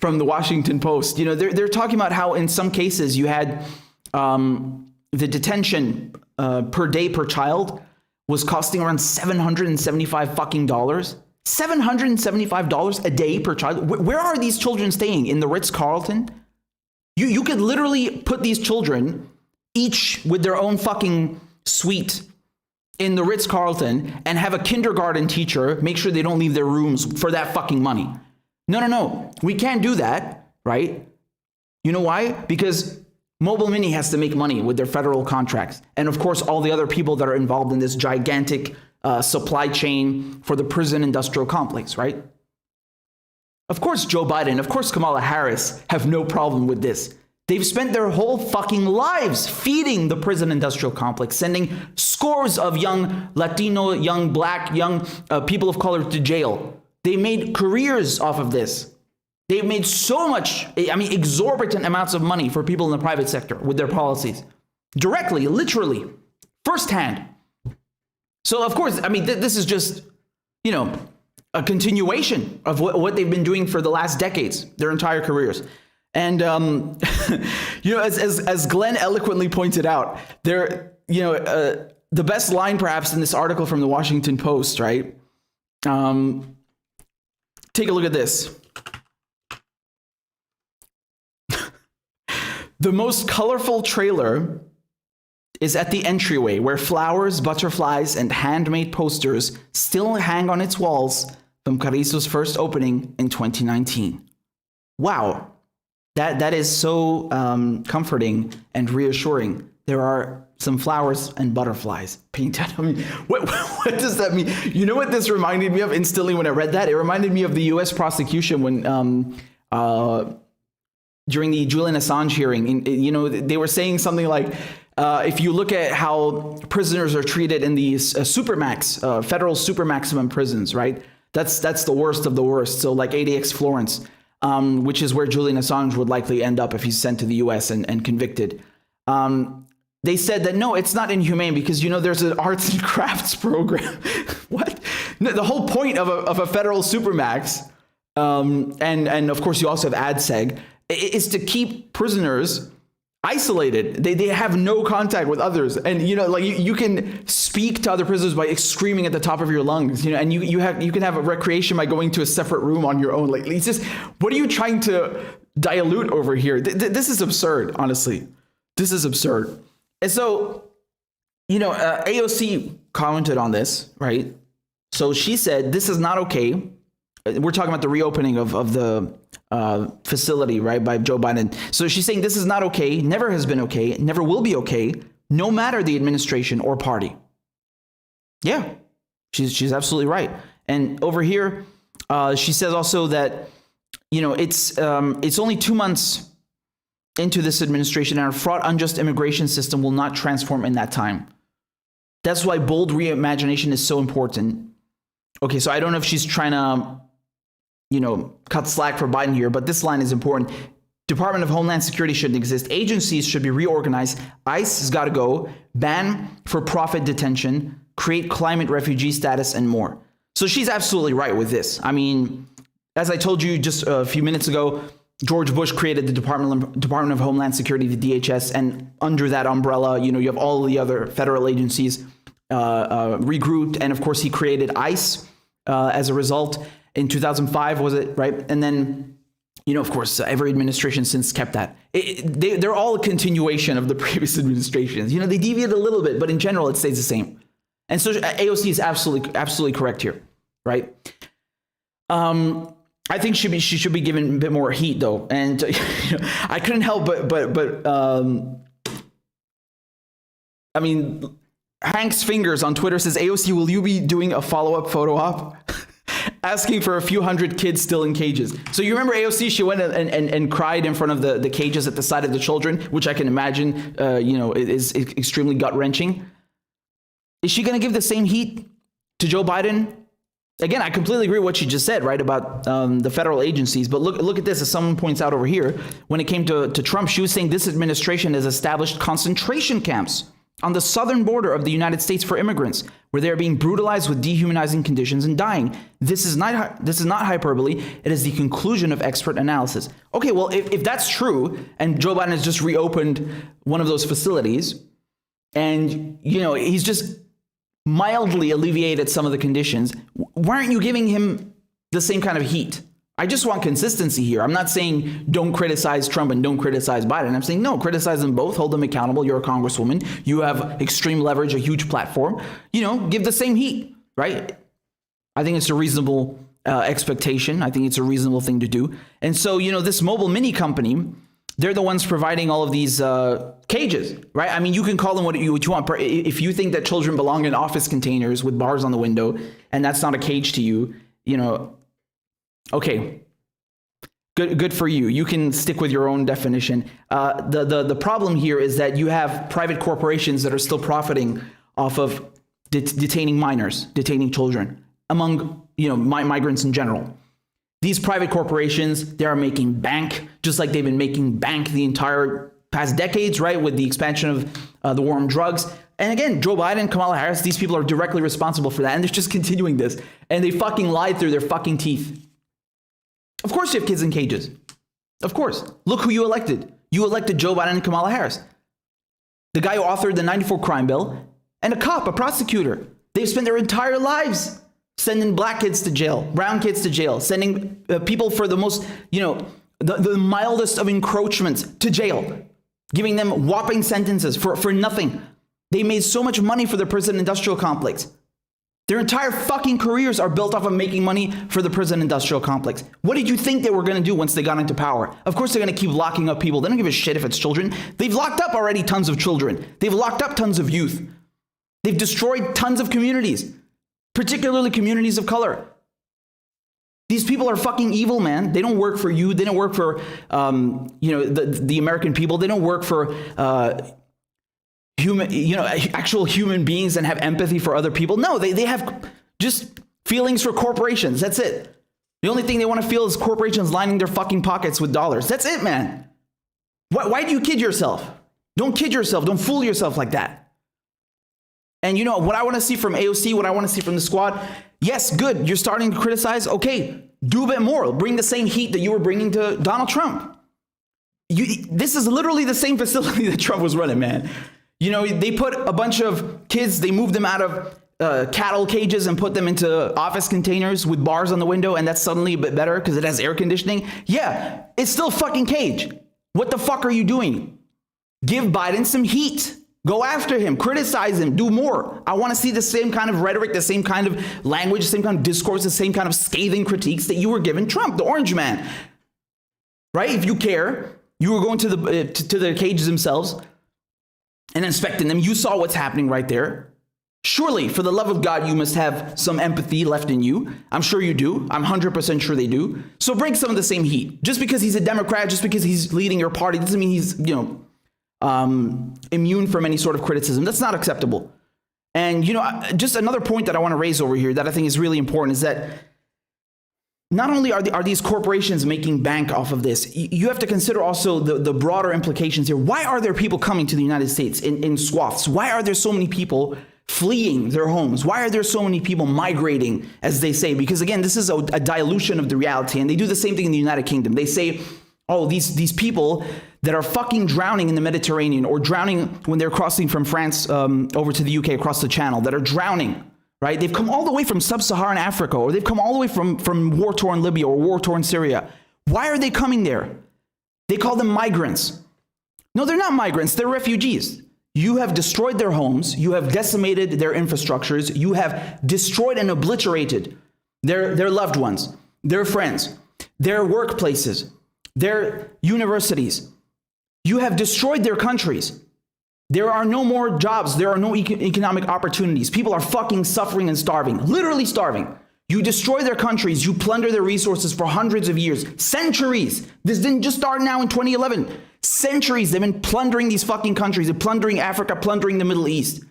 from the Washington Post, you know, they're talking about how in some cases you had the detention per day per child was costing around $775 fucking dollars. $775 a day per child. Where are these children staying? In the Ritz-Carlton? You could literally put these children each with their own fucking suite in the Ritz-Carlton and have a kindergarten teacher make sure they don't leave their rooms for that fucking money. No. We can't do that, right? You know why? Because Mobile Mini has to make money with their federal contracts. And of course, all the other people that are involved in this gigantic supply chain for the prison industrial complex, right? Of course, Joe Biden, of course, Kamala Harris have no problem with this. They've spent their whole fucking lives feeding the prison industrial complex, sending scores of young Latino, young Black, young people of color to jail. They made careers off of this. They've made so much, I mean, exorbitant amounts of money for people in the private sector with their policies. Directly, literally, firsthand. So, of course, I mean, this is just, you know, a continuation of what they've been doing for the last decades, their entire careers. And, you know, as Glenn eloquently pointed out, the best line perhaps in this article from the Washington Post, right? Take a look at this. The most colorful trailer is at the entryway where flowers, butterflies, and handmade posters still hang on its walls from Carrizo's first opening in 2019. Wow, that is so comforting and reassuring. There are some flowers and butterflies painted. I mean, what does that mean? You know what this reminded me of instantly when I read that? It reminded me of the U.S. prosecution when during the Julian Assange hearing. You know, they were saying something like, if you look at how prisoners are treated in these supermax, federal super maximum prisons, right? That's the worst of the worst. So like ADX Florence, which is where Julian Assange would likely end up if he's sent to the US and convicted. They said that, no, it's not inhumane because, you know, there's an arts and crafts program. What? No, the whole point of a federal supermax, and of course you also have ADSEG, is to keep prisoners isolated. They have no contact with others, and you know, like you can speak to other prisoners by screaming at the top of your lungs, you know, and you can have a recreation by going to a separate room on your own. Like, it's just, what are you trying to dilute over here? This is absurd, honestly. This is absurd. And so, you know, AOC commented on this, right? So she said, this is not okay. We're talking about the reopening of the facility, right, by Joe Biden. So she's saying this is not okay, never has been okay, never will be okay, no matter the administration or party. Yeah, she's absolutely right. And over here, she says also that, you know, it's only 2 months into this administration, and our fraught, unjust immigration system will not transform in that time. That's why bold reimagination is so important. Okay, so I don't know if she's trying to, cut slack for Biden here, but this line is important. Department of Homeland Security shouldn't exist. Agencies should be reorganized. ICE has got to go. Ban for-profit detention. Create climate refugee status and more. So she's absolutely right with this. I mean, as I told you just a few minutes ago, George Bush created the Department of Homeland Security, the DHS, and under that umbrella, you have all the other federal agencies regrouped. And of course, he created ICE as a result in 2005, was it, right? And then, of course, every administration since kept that. They're all a continuation of the previous administrations. They deviate a little bit, but in general, it stays the same. And so AOC is absolutely correct here, right? I think she should be given a bit more heat, though. And I couldn't help but I mean, Hank's Fingers on Twitter says, AOC, will you be doing a follow-up photo op? Asking for a few hundred kids still in cages. So you remember AOC, she went and cried in front of the cages at the side of the children, which I can imagine, is extremely gut-wrenching. Is she going to give the same heat to Joe Biden? Again, I completely agree with what she just said, right, about the federal agencies. But look at this, as someone points out over here. When it came to Trump, she was saying this administration has established concentration camps on the southern border of the United States for immigrants, where they are being brutalized with dehumanizing conditions and dying. This is not hyperbole. It is the conclusion of expert analysis. Okay, well, if that's true, and Joe Biden has just reopened one of those facilities, and he's just mildly alleviated some of the conditions, why aren't you giving him the same kind of heat? I just want consistency here. I'm not saying don't criticize Trump and don't criticize Biden. I'm saying no, criticize them both, hold them accountable. You're a congresswoman. You have extreme leverage, a huge platform. Give the same heat, right? I think it's a reasonable expectation. I think it's a reasonable thing to do. And so, this mobile mini company, they're the ones providing all of these cages, right? I mean, you can call them what you want. If you think that children belong in office containers with bars on the window, and that's not a cage to you, okay, good for you. You can stick with your own definition. The problem here is that you have private corporations that are still profiting off of detaining minors, detaining children, among migrants in general. These private corporations, they are making bank, just like they've been making bank the entire past decades, right? With the expansion of the war on drugs. And again, Joe Biden, Kamala Harris, these people are directly responsible for that. And they're just continuing this. And they fucking lied through their fucking teeth. Of course you have kids in cages. Of course. Look who you elected. You elected Joe Biden and Kamala Harris. The guy who authored the 94 crime bill, and a cop, a prosecutor. They've spent their entire lives sending black kids to jail, brown kids to jail, sending people for the most, the mildest of encroachments to jail, giving them whopping sentences for nothing. They made so much money for the prison industrial complex. Their entire fucking careers are built off of making money for the prison industrial complex. What did you think they were going to do once they got into power? Of course, they're going to keep locking up people. They don't give a shit if it's children. They've locked up already tons of children. They've locked up tons of youth. They've destroyed tons of communities, particularly communities of color. These people are fucking evil, man. They don't work for you. They don't work for, the American people. They don't work for actual human beings and have empathy for other people. No, they have just feelings for corporations. That's it. The only thing they want to feel is corporations lining their fucking pockets with dollars. That's it, man. Why do you kid yourself? Don't kid yourself. Don't fool yourself like that. And what I want to see from AOC, what I want to see from the squad, yes, good. You're starting to criticize. Okay, do a bit more. Bring the same heat that you were bringing to Donald Trump. This is literally the same facility that Trump was running, man. They put a bunch of kids, they moved them out of cattle cages and put them into office containers with bars on the window, and that's suddenly a bit better because it has air conditioning. Yeah, it's still a fucking cage. What the fuck are you doing? Give Biden some heat. Go after him, criticize him, do more. I want to see the same kind of rhetoric, the same kind of language, the same kind of discourse, the same kind of scathing critiques that you were giving Trump, the orange man. Right? If you care, you were going to the cages themselves and inspecting them. You saw what's happening right there. Surely, for the love of God, you must have some empathy left in you. I'm sure you do. I'm 100% sure they do. So bring some of the same heat. Just because he's a Democrat, just because he's leading your party, doesn't mean he's, immune from any sort of criticism. That's not acceptable. And, just another point that I want to raise over here that I think is really important is that not only are these corporations making bank off of this, you have to consider also the broader implications here. Why are there people coming to the United States in swaths? Why are there so many people fleeing their homes? Why are there so many people migrating, as they say? Because again, this is a dilution of the reality. And they do the same thing in the United Kingdom. They say, oh, these people that are fucking drowning in the Mediterranean or drowning when they're crossing from France over to the UK across the channel, that are drowning. Right? They've come all the way from sub-Saharan Africa, or they've come all the way from war-torn Libya or war-torn Syria. Why are they coming there? They call them migrants. No, they're not migrants. They're refugees. You have destroyed their homes. You have decimated their infrastructures. You have destroyed and obliterated their loved ones, their friends, their workplaces, their universities. You have destroyed their countries. There are no more jobs. There are no economic opportunities. People are fucking suffering and starving, literally starving. You destroy their countries. You plunder their resources for hundreds of years, centuries. This didn't just start now in 2011. Centuries they've been plundering these fucking countries. They're plundering Africa, plundering the Middle East.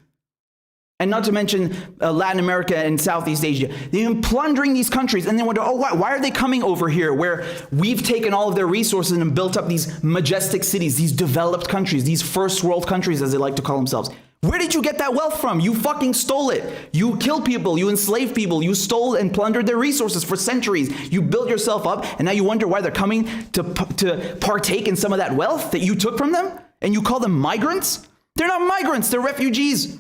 And not to mention Latin America and Southeast Asia. They've been plundering these countries and they wonder, oh, why are they coming over here where we've taken all of their resources and built up these majestic cities, these developed countries, these first world countries, as they like to call themselves. Where did you get that wealth from? You fucking stole it. You killed people. You enslaved people. You stole and plundered their resources for centuries. You built yourself up and now you wonder why they're coming to partake in some of that wealth that you took from them? And you call them migrants? They're not migrants. They're refugees.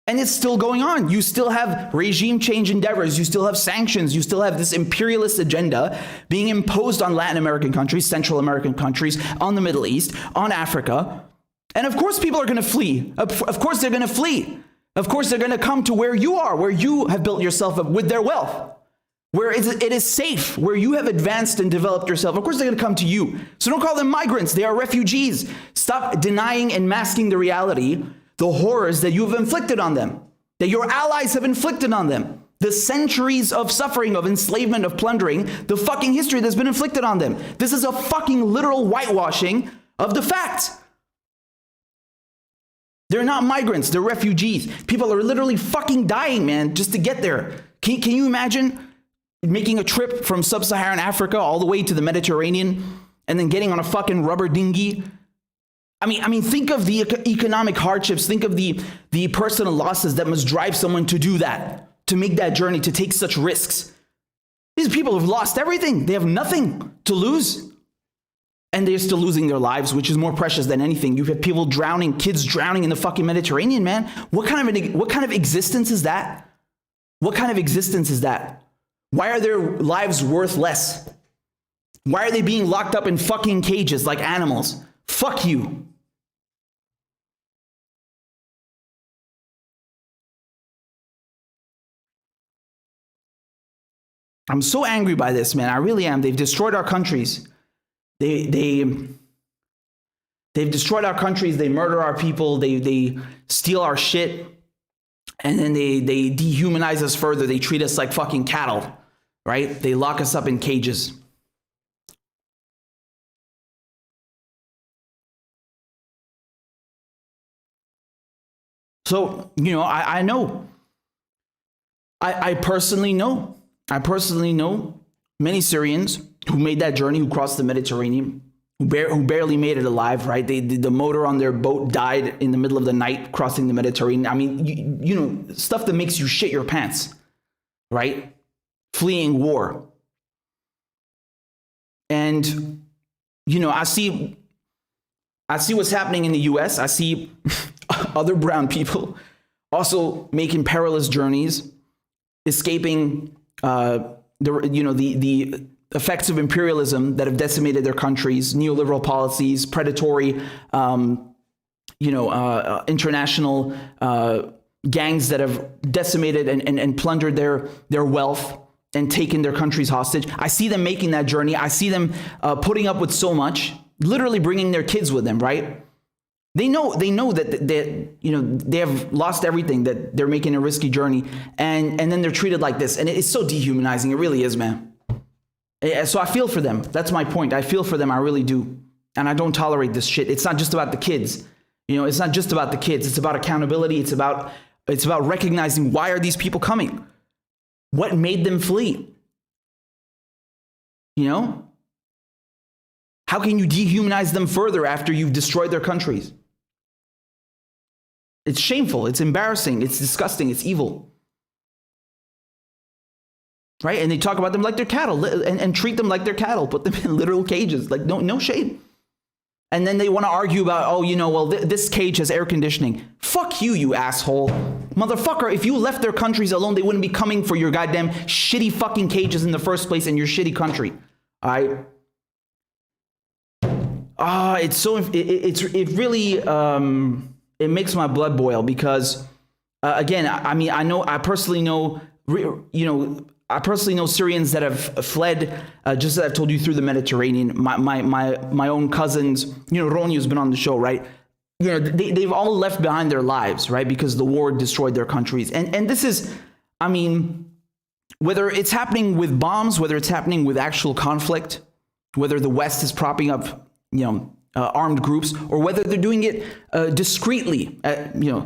And it's still going on. You still have regime change endeavors. You still have sanctions. You still have this imperialist agenda being imposed on Latin American countries, Central American countries, on the Middle East, on Africa. And of course people are going to flee. Of course they're going to flee. Of course they're going to come to where you are, where you have built yourself up with their wealth, where it is safe, where you have advanced and developed yourself. Of course they're going to come to you. So don't call them migrants. They are refugees. Stop denying and masking the reality, the horrors that you have inflicted on them, that your allies have inflicted on them, the centuries of suffering, of enslavement, of plundering, the fucking history that's been inflicted on them. This is a fucking literal whitewashing of the facts. They're not migrants, they're refugees. People are literally fucking dying, man, just to get there. Can you imagine making a trip from sub-Saharan Africa all the way to the Mediterranean and then getting on a fucking rubber dinghy? I mean, think of the economic hardships. Think of the personal losses that must drive someone to do that, to make that journey, to take such risks. These people have lost everything. They have nothing to lose. And they're still losing their lives, which is more precious than anything. You have people drowning, kids drowning in the fucking Mediterranean, man. What kind of existence is that? What kind of existence is that? Why are their lives worth less? Why are they being locked up in fucking cages like animals? Fuck you. I'm so angry by this, man. I really am. They've destroyed our countries. They've destroyed our countries. They murder our people. They steal our shit. And then they dehumanize us further. They treat us like fucking cattle, right? They lock us up in cages. So, I know. I personally know many Syrians who made that journey, who crossed the Mediterranean, who barely made it alive, right? The motor on their boat died in the middle of the night crossing the Mediterranean. I mean, you know, stuff that makes you shit your pants, right? Fleeing war. And, I see what's happening in the US. I see other brown people also making perilous journeys, escaping the effects of imperialism that have decimated their countries, neoliberal policies, predatory, international gangs that have decimated and plundered their wealth and taken their countries hostage. I see them making that journey. I see them putting up with so much, literally bringing their kids with them, right? They know that they have lost everything, that they're making a risky journey, and then they're treated like this, and it's so dehumanizing. It really is, man. So I feel for them. That's my point. I feel for them. I really do, and I don't tolerate this shit. It's not just about the kids. You know, it's not just about the kids. It's about accountability. It's about recognizing, why are these people coming? What made them flee? You know? How can you dehumanize them further after you've destroyed their countries? It's shameful. It's embarrassing. It's disgusting. It's evil. Right? And they talk about them like they're cattle and treat them like they're cattle, put them in literal cages. Like, no shame. And then they want to argue about, oh, you know, well, this cage has air conditioning. Fuck you, you asshole. Motherfucker, if you left their countries alone, they wouldn't be coming for your goddamn shitty fucking cages in the first place in your shitty country. All right? It's so, it really, it makes my blood boil because, again, I mean, I personally know Syrians that have fled, just as I've told you, through the Mediterranean. My own cousins, you know, Ronnie, who's been on the show, right? You know, they've all left behind their lives, right? Because the war destroyed their countries. And this is, I mean, whether it's happening with bombs, whether it's happening with actual conflict, whether the West is propping up, you know, armed groups, or whether they're doing it discreetly, you know,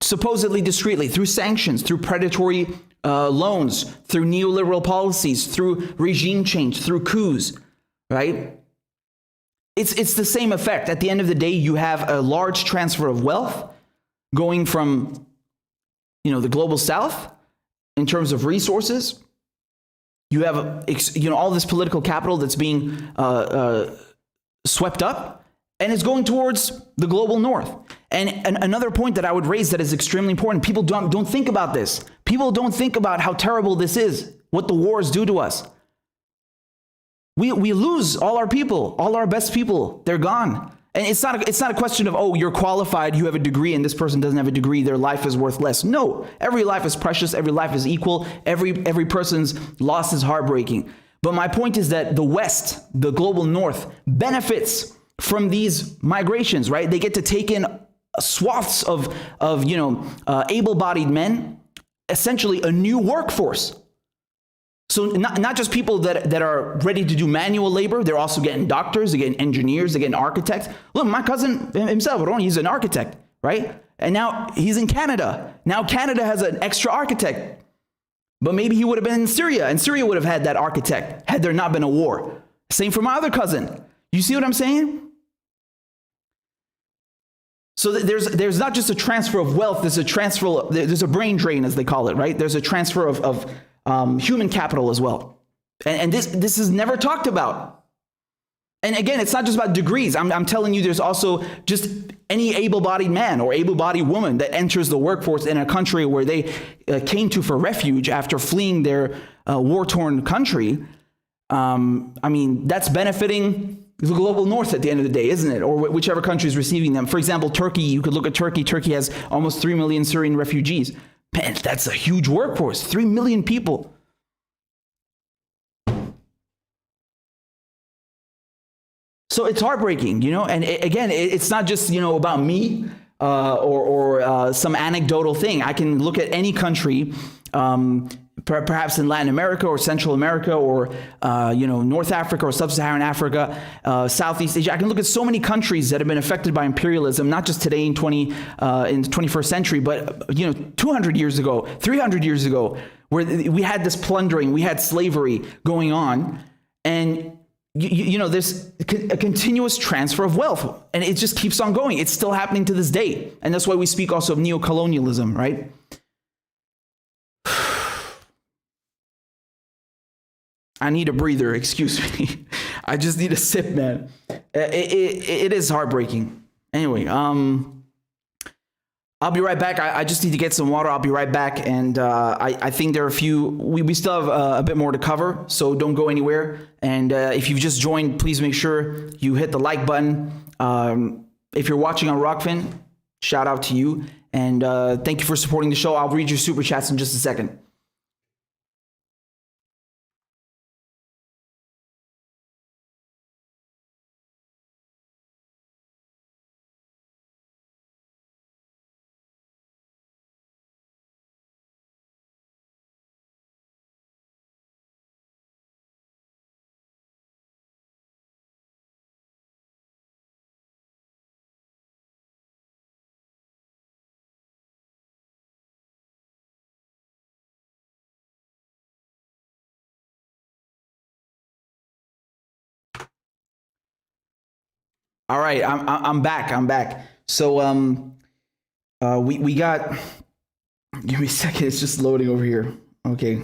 supposedly discreetly, through sanctions, through predatory loans, through neoliberal policies, through regime change, through coups, right? It's the same effect. At the end of the day, you have a large transfer of wealth going from, you know, the global south in terms of resources. You have, you know, all this political capital that's being swept up, and it's going towards the global north. And another point that I would raise that is extremely important, people don't think about this. People don't think about how terrible this is, what the wars do to us. We lose all our people, all our best people. They're gone. And it's not a question of, oh, you're qualified, you have a degree, and this person doesn't have a degree, their life is worth less. No, every life is precious, every life is equal, every person's loss is heartbreaking. But my point is that the West, the global north, benefits from these migrations, right? They get to take in swaths of you know, able-bodied men, essentially a new workforce. So not just people that are ready to do manual labor, they're also getting doctors, they're getting engineers, they're getting architects. Look, my cousin himself, Ron, he's an architect, right? And now he's in Canada. Now Canada has an extra architect. But maybe he would have been in Syria, and Syria would have had that architect had there not been a war. Same for my other cousin. You see what I'm saying? So there's not just a transfer of wealth, there's a brain drain, as they call it, right? There's a transfer of human capital as well. And this is never talked about. And again, it's not just about degrees. I'm telling you, there's also just any able-bodied man or able-bodied woman that enters the workforce in a country where they came to for refuge after fleeing their war-torn country. I mean, that's benefiting the global north at the end of the day, isn't it? Or whichever country is receiving them. For example, Turkey, you could look at Turkey. Turkey has almost 3 million Syrian refugees. Man, that's a huge workforce, 3 million people. So it's heartbreaking, you know, and again, it's not just, you know, about me or some anecdotal thing. I can look at any country, perhaps in Latin America or Central America or, you know, North Africa or Sub-Saharan Africa, Southeast Asia. I can look at so many countries that have been affected by imperialism, not just today in the 21st century, but, you know, 200 years ago, 300 years ago, where we had this plundering, we had slavery going on, and you know, there's a continuous transfer of wealth, and it just keeps on going. It's still happening to this day. And that's why we speak also of neocolonialism, right? I need a breather, excuse me. I just need a sip, man. It is heartbreaking. Anyway, I'll be right back. I just need to get some water. I'll be right back. And I think there are a few, we still have a bit more to cover, so don't go anywhere. And if you've just joined, please make sure you hit the like button. If you're watching on Rockfin, shout out to you. And thank you for supporting the show. I'll read your super chats in just a second. All right, I'm back. So we got. Give me a second. It's just loading over here. Okay.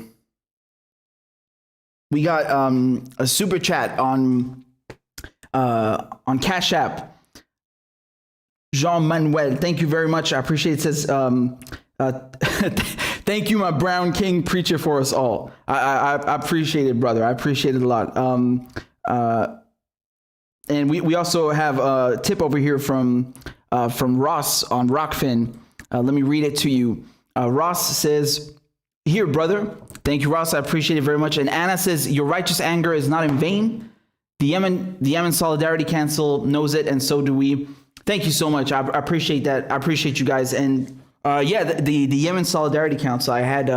We got a super chat on CashApp. Jean Manuel, thank you very much. I appreciate it. It says, thank you, my brown king preacher for us all. I appreciate it, brother. I appreciate it a lot. And we also have a tip over here from Ross on Rockfin. Let me read it to you. Ross says, here, brother. Thank you, Ross. I appreciate it very much. And Anna says, your righteous anger is not in vain. The Yemen Solidarity Council knows it, and so do we. Thank you so much. I appreciate that. I appreciate you guys. And the Yemen Solidarity Council, I had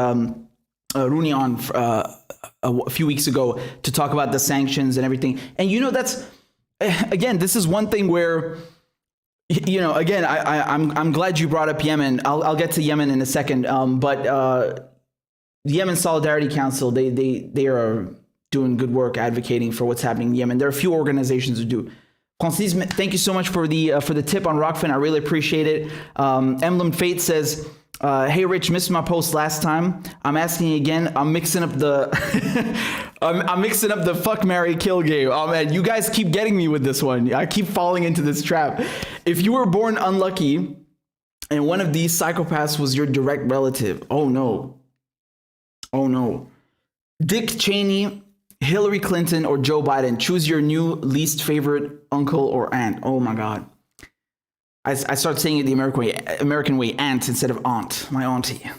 Rooney on a few weeks ago to talk about the sanctions and everything. And that's, again, this is one thing where, again, I'm glad you brought up Yemen. I'll get to Yemen in a second. But the Yemen Solidarity Council, they are doing good work advocating for what's happening in Yemen. There are a few organizations who do. Francis, thank you so much for the tip on Rockfin. I really appreciate it. Emblem Fate says, hey Rich, missed my post last time. I'm asking again. I'm mixing up the I'm mixing up the fuck, marry, kill game. Oh man, you guys keep getting me with this one. I keep falling into this trap. If you were born unlucky and one of these psychopaths was your direct relative, oh no. Dick Cheney, Hillary Clinton, or Joe Biden, choose your new least favorite uncle or aunt. Oh my God. I started saying it the American way, aunt instead of aunt, my auntie.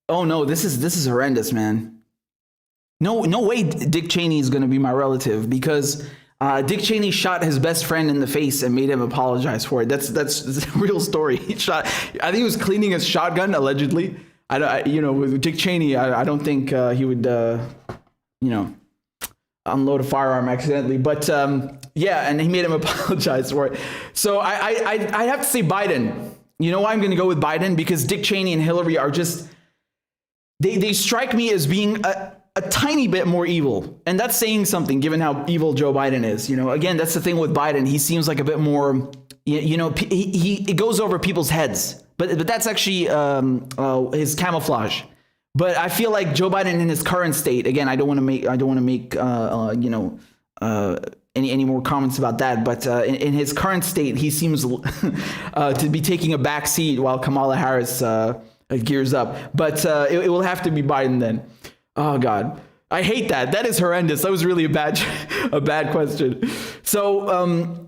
Oh no, this is horrendous, man. No way Dick Cheney is going to be my relative, because Dick Cheney shot his best friend in the face and made him apologize for it. That's a real story. I think he was cleaning his shotgun, allegedly. With Dick Cheney, I don't think he would, unload a firearm accidentally. But and he made him apologize for it. So I have to say Biden. You know why I'm going to go with Biden? Because Dick Cheney and Hillary are just, they strike me as being a tiny bit more evil. And that's saying something, given how evil Joe Biden is. Again, that's the thing with Biden. He seems like a bit more, it goes over people's heads. But that's actually his camouflage. But I feel like Joe Biden in his current state, again, I don't want to make any more comments about that. But in his current state, he seems to be taking a back seat while Kamala Harris gears up. But it will have to be Biden then. Oh God, I hate that. That is horrendous. That was really a bad question. So.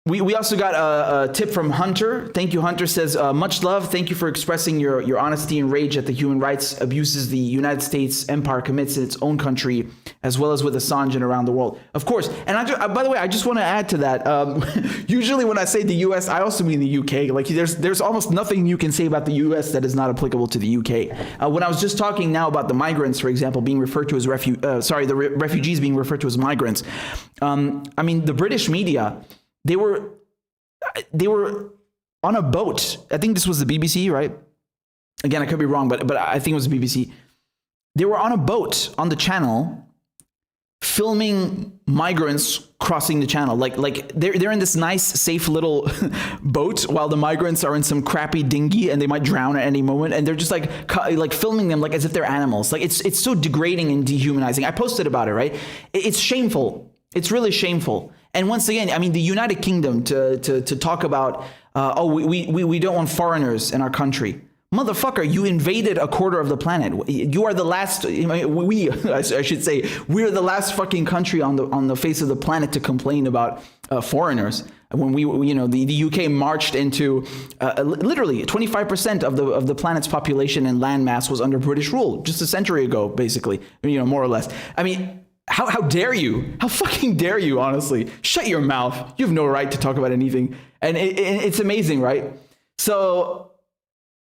We also got a tip from Hunter. Thank you, Hunter. Says, much love. Thank you for expressing your honesty and rage at the human rights abuses the United States empire commits in its own country, as well as with Assange and around the world. Of course. And by the way, I just want to add to that. Usually when I say the US, I also mean the UK. Like there's almost nothing you can say about the US that is not applicable to the UK. When I was just talking now about the migrants, for example, being referred to as refugees being referred to as migrants. The British media, they were on a boat. I think this was the BBC, right? Again, I could be wrong, but I think it was the BBC. They were on a boat on the channel filming migrants crossing the channel. Like they're in this nice, safe little boat while the migrants are in some crappy dinghy and they might drown at any moment. And they're just like filming them like as if they're animals. Like it's so degrading and dehumanizing. I posted about it, right? It's shameful. It's really shameful. And once again, the United Kingdom to talk about, we don't want foreigners in our country. Motherfucker, you invaded a quarter of the planet. You are the last, I should say, we're the last fucking country on the face of the planet to complain about foreigners. When the UK marched into literally 25% of the planet's population and landmass was under British rule just a century ago, basically, more or less. How dare you? How fucking dare you, honestly? Shut your mouth. You have no right to talk about anything. And it's amazing, right? So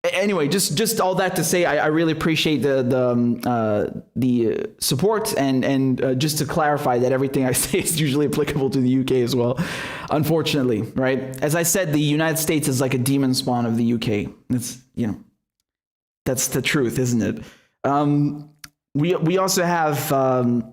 anyway, just all that to say, I really appreciate the support and just to clarify that everything I say is usually applicable to the UK as well, unfortunately, right? As I said, the United States is like a demon spawn of the UK. It's, that's the truth, isn't it? We also have...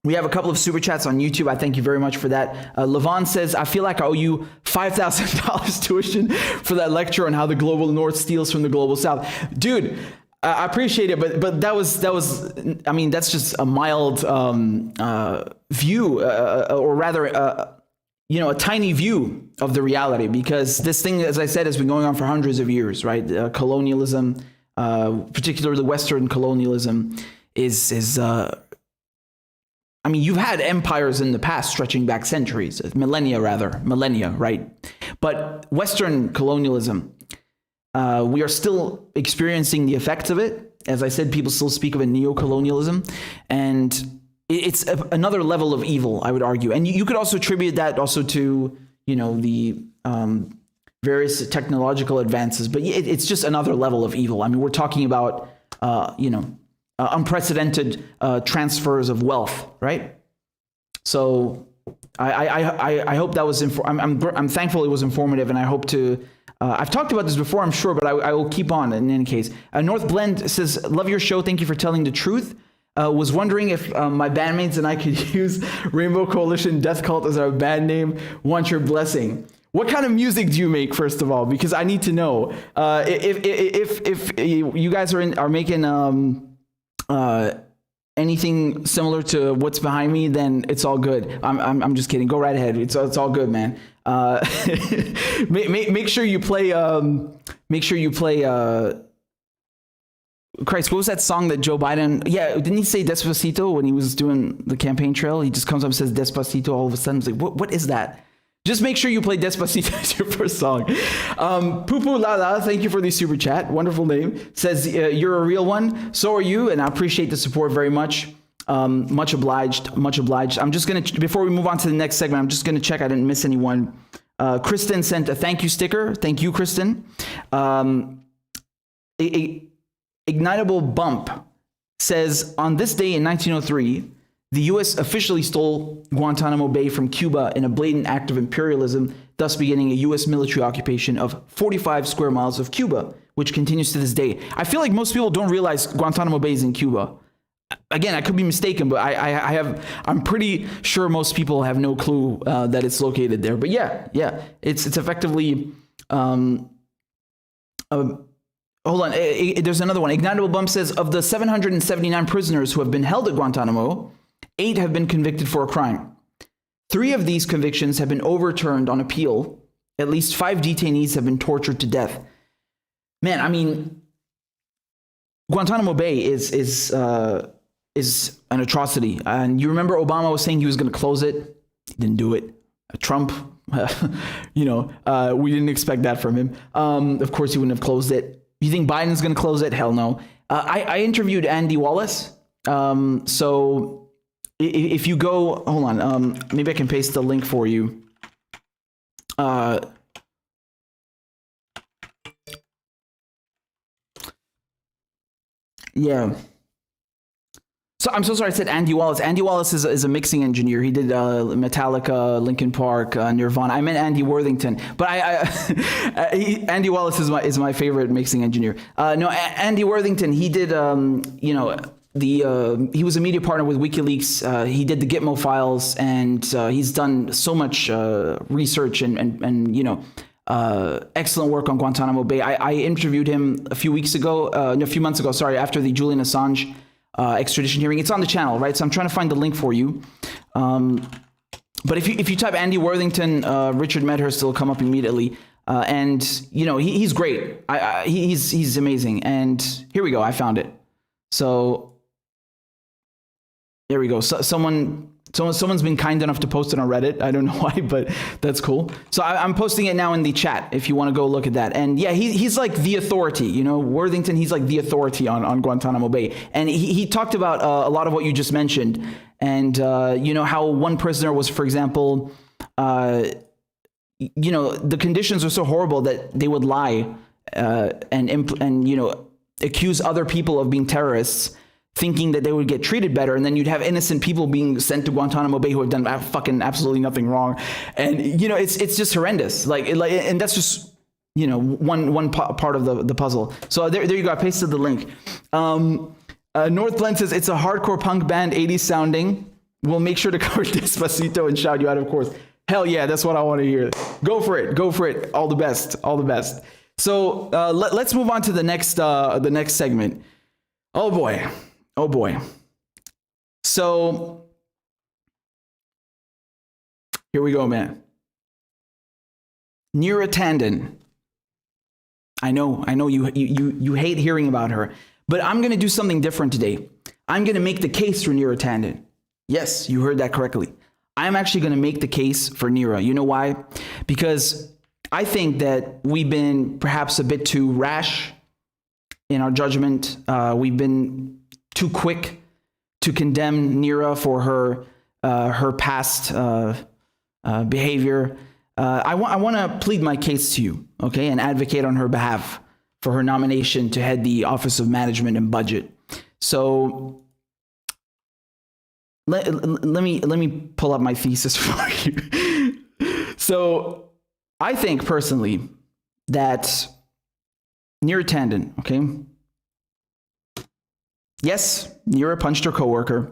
We have a couple of super chats on YouTube. I thank you very much for that. Levon says, I feel like I owe you $5,000 tuition for that lecture on how the global north steals from the global south. Dude, I appreciate it, but that was, I mean, that's just a mild view, or rather, a tiny view of the reality, because this thing, as I said, has been going on for hundreds of years, right? Colonialism, particularly Western colonialism, is I mean, you've had empires in the past stretching back centuries, millennia, right? But Western colonialism, we are still experiencing the effects of it. As I said, people still speak of a neo-colonialism, and it's another level of evil, I would argue. And you could also attribute that also to, the various technological advances, but it's just another level of evil. I mean, we're talking about, unprecedented transfers of wealth, right? So I hope that was I'm thankful it was informative, and I hope to. I've talked about this before, I'm sure, but I will keep on in any case. North Blend says, "Love your show. Thank you for telling the truth. Was wondering if my bandmates and I could use Rainbow Coalition Death Cult as our band name. Want your blessing." What kind of music do you make, first of all? Because I need to know. If you guys are making anything similar to what's behind me, then it's all good. I'm just kidding. Go right ahead. It's all good, man. Make sure you play. Christ, what was that song that Joe Biden? Yeah, didn't he say Despacito when he was doing the campaign trail? He just comes up and says Despacito all of a sudden. It's like, what is that? Just make sure you play Despacito as your first song. Pupu Lala, thank you for the super chat. Wonderful name. Says, you're a real one. So are you, and I appreciate the support very much. Much obliged. I'm just going to, before we move on to the next segment, I'm just going to check I didn't miss anyone. Kristen sent a thank you sticker. Thank you, Kristen. Ignitable Bump says, on this day in 1903, the U.S. officially stole Guantanamo Bay from Cuba in a blatant act of imperialism, thus beginning a U.S. military occupation of 45 square miles of Cuba, which continues to this day. I feel like most people don't realize Guantanamo Bay is in Cuba. Again, I could be mistaken, but I'm pretty sure most people have no clue that it's located there. But yeah, it's effectively. Hold on, there's another one. Ignitable Bump says, of the 779 prisoners who have been held at Guantanamo, 8 have been convicted for a crime. 3 of these convictions have been overturned on appeal. At least 5 detainees have been tortured to death. Man, I mean, Guantanamo Bay is an atrocity. And you remember Obama was saying he was going to close it. He didn't do it. Trump, we didn't expect that from him. Of course, he wouldn't have closed it. You think Biden's going to close it? Hell no. I interviewed Andy Wallace. So if you go, hold on, maybe I can paste the link for you. Yeah. So I'm so sorry I said Andy Wallace. Andy Wallace is a mixing engineer. He did Metallica, Linkin Park, Nirvana. I meant Andy Worthington, but Andy Wallace is my favorite mixing engineer. No, Andy Worthington. He did he was a media partner with WikiLeaks. He did the Gitmo files, and he's done so much research and excellent work on Guantanamo Bay. I interviewed him a few months ago, after the Julian Assange extradition hearing. It's on the channel, right? So I'm trying to find the link for you. But if you type Andy Worthington, Richard Medhurst, it'll come up immediately. And he's great. He's amazing. And here we go. I found it. So there we go. So someone's been kind enough to post it on Reddit. I don't know why, but that's cool. So I'm posting it now in the chat if you want to go look at that. And yeah, he's like the authority, Worthington, he's like the authority on Guantanamo Bay. And he talked about a lot of what you just mentioned. And, how one prisoner was, for example, the conditions are so horrible that they would lie and accuse other people of being terrorists, thinking that they would get treated better, and then you'd have innocent people being sent to Guantanamo Bay who have done fucking absolutely nothing wrong, and it's just horrendous. And that's just one part of the puzzle. So there you go. I pasted the link. North Blend says it's a hardcore punk band, 80s sounding. We'll make sure to cover Despacito and shout you out, of course. Hell yeah, that's what I want to hear. Go for it. Go for it. All the best. All the best. So let's move on to the next segment. Oh boy. Oh boy. So here we go, man. Neera Tanden. I know you hate hearing about her, but I'm going to do something different today. I'm going to make the case for Neera Tanden. Yes, you heard that correctly. I'm actually going to make the case for Neera. You know why? Because I think that we've been perhaps a bit too rash in our judgment. We've been too quick to condemn Neera for her past behavior. I want to plead my case to you, okay, and advocate on her behalf for her nomination to head the Office of Management and Budget. So let me pull up my thesis for you. So I think personally that Neera Tanden, okay, yes, Neera punched her coworker.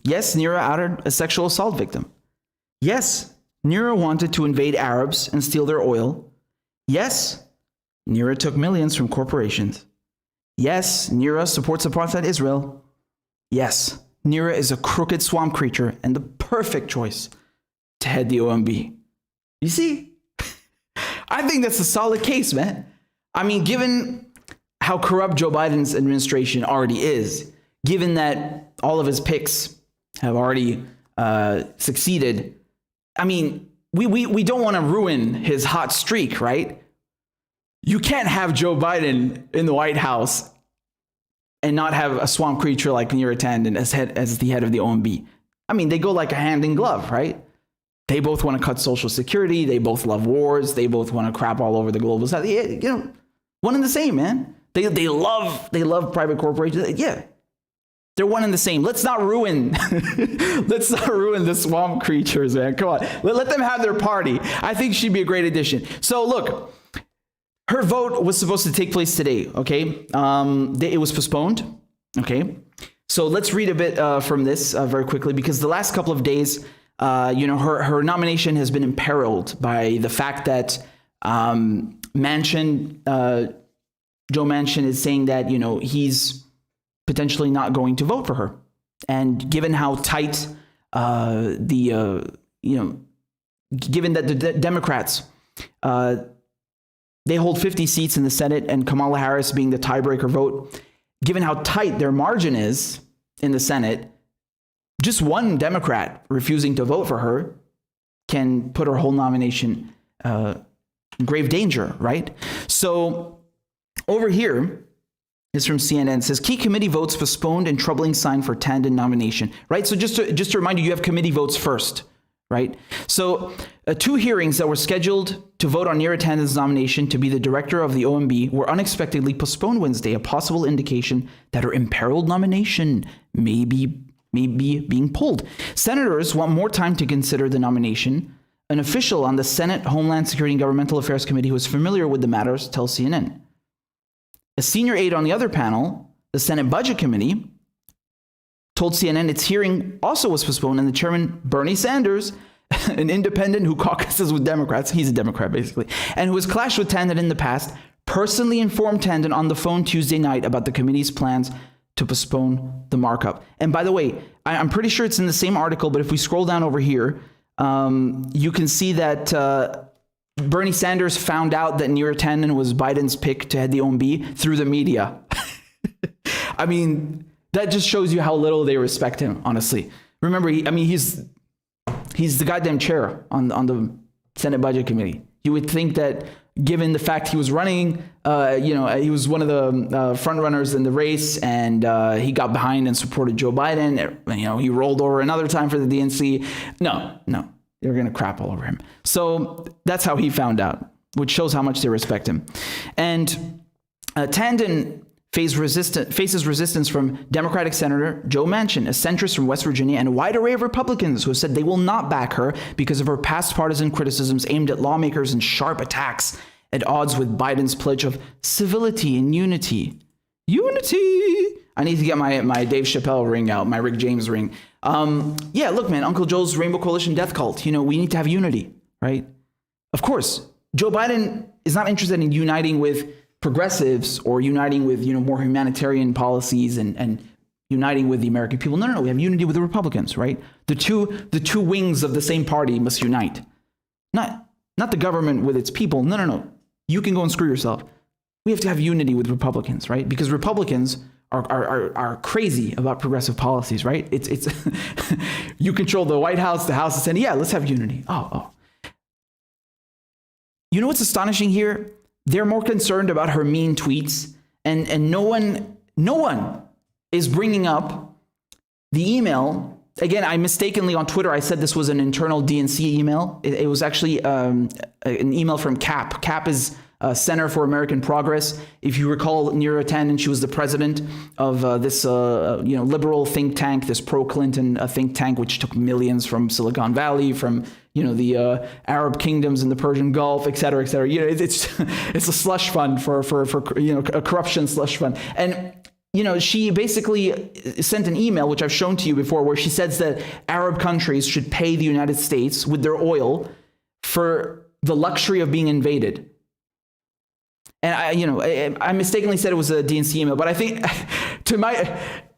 Yes, Neera outed a sexual assault victim. Yes, Neera wanted to invade Arabs and steal their oil. Yes, Neera took millions from corporations. Yes, Neera supports apartheid Israel. Yes, Neera is a crooked swamp creature and the perfect choice to head the OMB. You see? I think that's a solid case, man. I mean, given how corrupt Joe Biden's administration already is, given that all of his picks have already succeeded, I mean, we don't want to ruin his hot streak, right? You can't have Joe Biden in the White House and not have a swamp creature like Neera Tanden as the head of the OMB. I mean, they go like a hand in glove, right? They both want to cut Social Security. They both love wars. They both want to crap all over the global south. You know, one and the same, man. They love private corporations. Yeah, they're one and the same. Let's not ruin the swamp creatures, man. Come on, let them have their party. I think she'd be a great addition. So look, her vote was supposed to take place today. Okay, it was postponed. Okay, so let's read a bit from this very quickly, because the last couple of days, her nomination has been imperiled by the fact that Joe Manchin is saying that, he's potentially not going to vote for her. And given how tight given that the Democrats, they hold 50 seats in the Senate and Kamala Harris being the tiebreaker vote, given how tight their margin is in the Senate, just one Democrat refusing to vote for her can put her whole nomination in grave danger, right? So over here is from CNN. It says, key committee votes postponed and troubling sign for Tanden nomination, right? So just to remind you have committee votes first, right? So 2 hearings that were scheduled to vote on Neera Tanden's nomination to be the director of the OMB were unexpectedly postponed Wednesday, a possible indication that her imperiled nomination may be being pulled. Senators want more time to consider the nomination. An official on the Senate Homeland Security and Governmental Affairs Committee who is familiar with the matters tells CNN. A senior aide on the other panel, the Senate Budget Committee, told CNN its hearing also was postponed, and the chairman, Bernie Sanders, an independent who caucuses with Democrats, he's a Democrat basically, and who has clashed with Tanden in the past, personally informed Tanden on the phone Tuesday night about the committee's plans to postpone the markup. And by the way, I'm pretty sure it's in the same article, but if we scroll down over here, you can see that Bernie Sanders found out that Neera Tanden was Biden's pick to head the OMB through the media. I mean, that just shows you how little they respect him, honestly. Remember, he's the goddamn chair on the Senate Budget Committee. You would think that given the fact he was running, he was one of the front runners in the race, and he got behind and supported Joe Biden. He rolled over another time for the DNC. No, they were going to crap all over him. So that's how he found out, which shows how much they respect him. And Tanden faces resistance from Democratic Senator Joe Manchin, a centrist from West Virginia, and a wide array of Republicans who have said they will not back her because of her past partisan criticisms aimed at lawmakers and sharp attacks at odds with Biden's pledge of civility and unity. Unity! I need to get my Dave Chappelle ring out, my Rick James ring. Yeah, look, man, Uncle Joe's Rainbow Coalition death cult. We need to have unity, right? Of course, Joe Biden is not interested in uniting with progressives or uniting with, more humanitarian policies and uniting with the American people. No, we have unity with the Republicans, right? The two wings of the same party must unite. Not the government with its people. No. You can go and screw yourself. We have to have unity with Republicans, right? Because Republicans are crazy about progressive policies, right? It's you control the White House, the House, the Senate. Yeah, let's have unity. Oh. You know what's astonishing here? They're more concerned about her mean tweets, and no one is bringing up the email. Again, I mistakenly on Twitter, I said this was an internal DNC email. It was actually an email from CAP. CAP is Center for American Progress. If you recall, Neera Tanden, she was the president of this liberal think tank, this pro-Clinton think tank, which took millions from Silicon Valley, from the Arab kingdoms in the Persian Gulf, et cetera, et cetera. It's a slush fund for a corruption slush fund. And she basically sent an email, which I've shown to you before, where she says that Arab countries should pay the United States with their oil for the luxury of being invaded. And I mistakenly said it was a DNC email, but I think,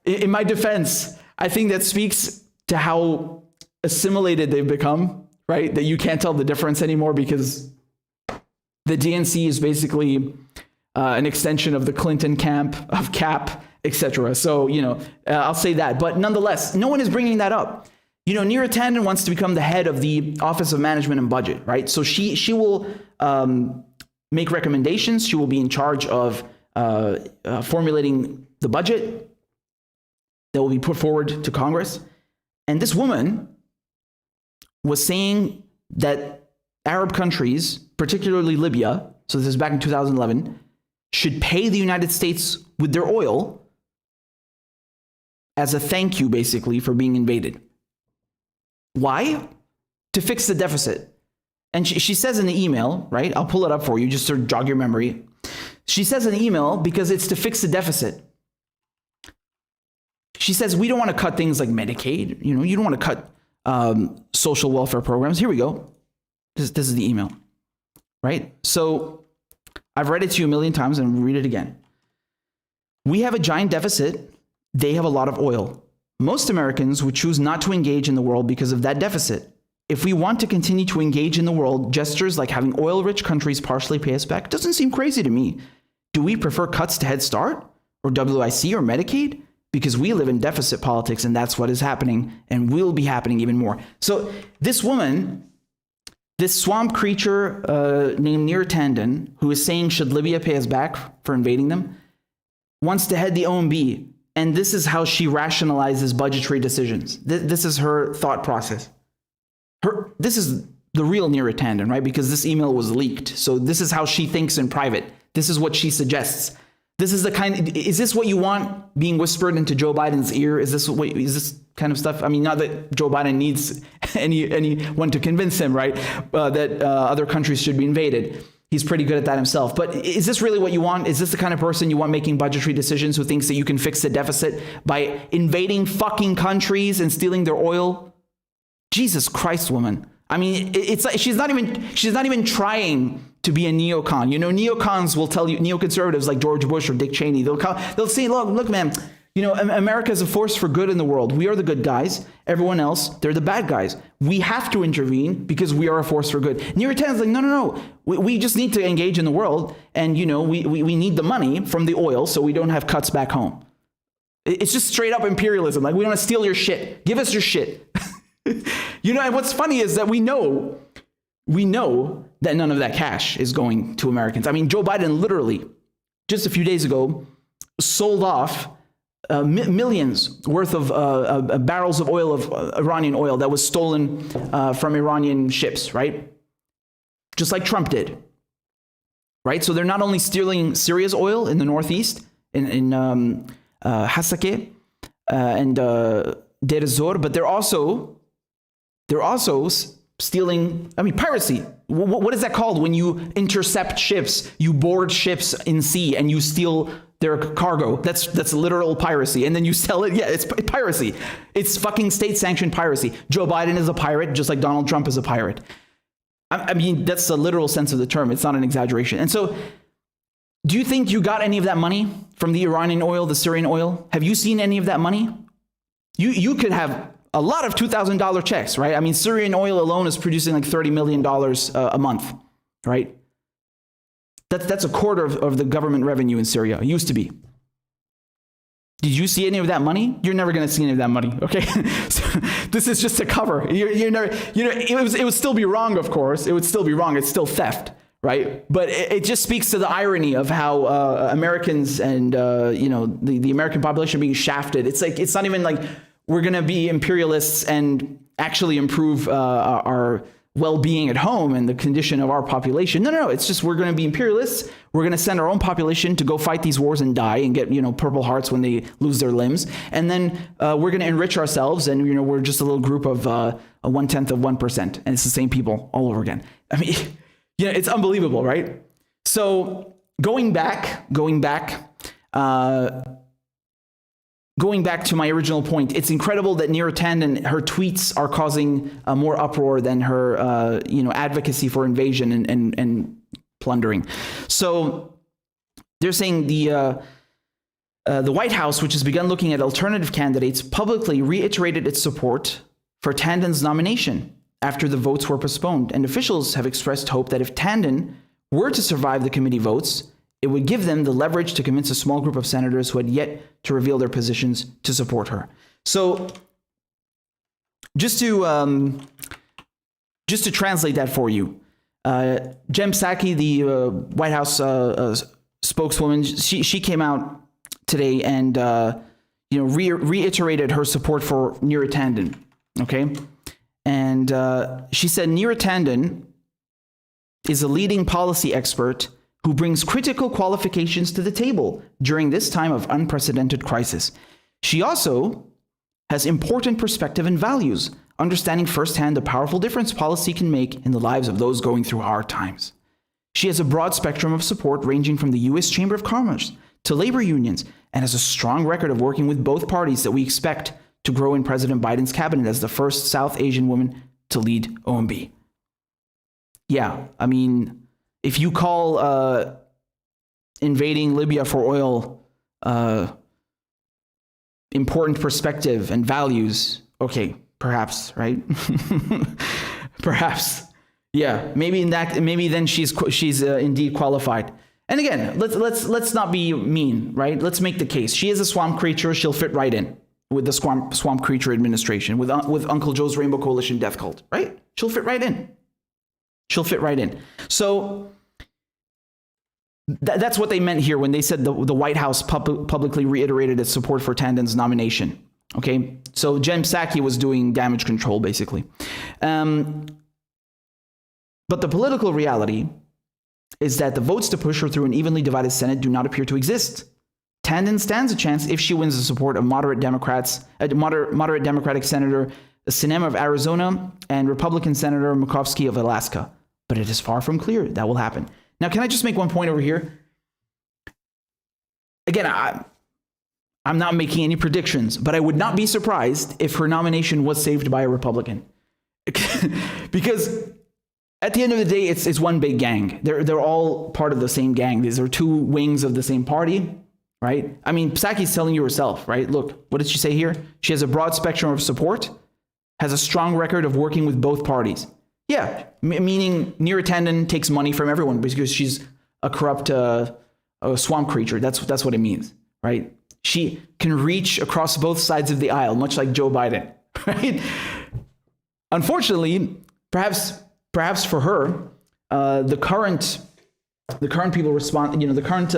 in my defense, I think that speaks to how assimilated they've become, right? That you can't tell the difference anymore because the DNC is basically an extension of the Clinton camp, of CAP, etc. So, I'll say that. But nonetheless, no one is bringing that up. Neera Tanden wants to become the head of the Office of Management and Budget, right? So she will make recommendations. She will be in charge of formulating the budget that will be put forward to Congress. And this woman was saying that Arab countries, particularly Libya, so this is back in 2011, should pay the United States with their oil as a thank you, basically, for being invaded. Why? To fix the deficit. And she says in the email, right? I'll pull it up for you just to jog your memory. She says in the email, because it's to fix the deficit. She says, we don't want to cut things like Medicaid. You don't want to cut social welfare programs. Here we go. This is the email, right? So I've read it to you a million times and read it again. We have a giant deficit. They have a lot of oil. Most Americans would choose not to engage in the world because of that deficit. If we want to continue to engage in the world, gestures like having oil-rich countries partially pay us back doesn't seem crazy to me. Do we prefer cuts to Head Start or WIC or Medicaid? Because we live in deficit politics and that's what is happening and will be happening even more. So this woman, this swamp creature named Neera Tanden, who is saying, should Libya pay us back for invading them, wants to head the OMB. And this is how she rationalizes budgetary decisions. This is her thought process. This is the real Neera Tanden, right? Because this email was leaked. So this is how she thinks in private. This is what she suggests. Is this what you want being whispered into Joe Biden's ear? Is this kind of stuff? I mean, not that Joe Biden needs anyone to convince him, right? That other countries should be invaded. He's pretty good at that himself. But is this really what you want? Is this the kind of person you want making budgetary decisions who thinks that you can fix the deficit by invading fucking countries and stealing their oil? Jesus Christ, woman. I mean, it's like she's not even trying to be a neocon. Neocons will tell you, neoconservatives like George Bush or Dick Cheney, they'll say, look, man, America is a force for good in the world. We are the good guys. Everyone else, they're the bad guys. We have to intervene because we are a force for good. Neera Tanden's like, no. We just need to engage in the world. And, we need the money from the oil so we don't have cuts back home. It's just straight up imperialism. Like, we want to steal your shit. Give us your shit. And what's funny is that we know that none of that cash is going to Americans. I mean, Joe Biden literally just a few days ago sold off millions worth of barrels of oil, of Iranian oil that was stolen from Iranian ships, right? Just like Trump did, right? So they're not only stealing Syria's oil in the northeast, in Hasakeh and Dore, but they're also stealing, piracy. What is that called when you intercept ships, you board ships in sea and you steal their cargo. That's literal piracy. And then you sell it. Yeah, it's piracy. It's fucking state-sanctioned piracy. Joe Biden is a pirate, just like Donald Trump is a pirate. I mean, that's the literal sense of the term. It's not an exaggeration. And so, do you think you got any of that money from the Iranian oil, the Syrian oil? Have you seen any of that money? You could have a lot of $2,000 checks, right? I mean, Syrian oil alone is producing like $30 million a month, right? That's a quarter of the government revenue in Syria. It used to be. Did you see any of that money? You're never going to see any of that money, okay? So this is just a cover. You're never, it would still be wrong, of course. It would still be wrong. It's still theft, right? But it just speaks to the irony of how Americans and the American population are being shafted. It's like, it's not even like we're going to be imperialists and actually improve our well-being at home and the condition of our population. No. It's just we're going to be imperialists. We're going to send our own population to go fight these wars and die and get, Purple Hearts when they lose their limbs. And then we're going to enrich ourselves. And, we're just a little group of 1/10 of 1%. And it's the same people all over again. I mean, it's unbelievable, right? So going back to my original point, it's incredible that Neera Tanden, her tweets are causing more uproar than her, advocacy for invasion and plundering. So they're saying the White House, which has begun looking at alternative candidates, publicly reiterated its support for Tanden's nomination after the votes were postponed. And officials have expressed hope that if Tanden were to survive the committee votes, it would give them the leverage to convince a small group of senators who had yet to reveal their positions to support her. So just to translate that for you, Jem Psaki, the White House spokeswoman, she came out today and reiterated her support for Neera Tanden. Okay, and she said Neera Tanden is a leading policy expert who brings critical qualifications to the table during this time of unprecedented crisis. She also has important perspective and values, understanding firsthand the powerful difference policy can make in the lives of those going through hard times. She has a broad spectrum of support ranging from the U.S. Chamber of Commerce to labor unions and has a strong record of working with both parties that we expect to grow in President Biden's cabinet as the first South Asian woman to lead OMB. Yeah, I mean, if you call invading Libya for oil important perspective and values, okay, perhaps, right? Perhaps, yeah. Maybe then she's indeed qualified. And again, let's not be mean, right? Let's make the case. She is a swamp creature. She'll fit right in with the swamp creature administration, with Uncle Joe's Rainbow Coalition death cult, right? She'll fit right in. So that's what they meant here when they said the White House publicly reiterated its support for Tanden's nomination. Okay, so Jem Psaki was doing damage control, basically. But the political reality is that the votes to push her through an evenly divided Senate do not appear to exist. Tanden stands a chance if she wins the support of moderate Democratic Senator Sinema of Arizona and Republican Senator Murkowski of Alaska. But it is far from clear that will happen. Now, can I just make one point over here? Again, I'm not making any predictions, but I would not be surprised if her nomination was saved by a Republican. Because at the end of the day, it's one big gang. They're all part of the same gang. These are two wings of the same party, right? I mean, Psaki's telling you herself, right? Look, what did she say here? She has a broad spectrum of support, has a strong record of working with both parties. Yeah, meaning Neera Tanden takes money from everyone because she's a corrupt swamp creature. That's what it means, right? She can reach across both sides of the aisle, much like Joe Biden, right? Unfortunately, perhaps for her, the current people respond. The current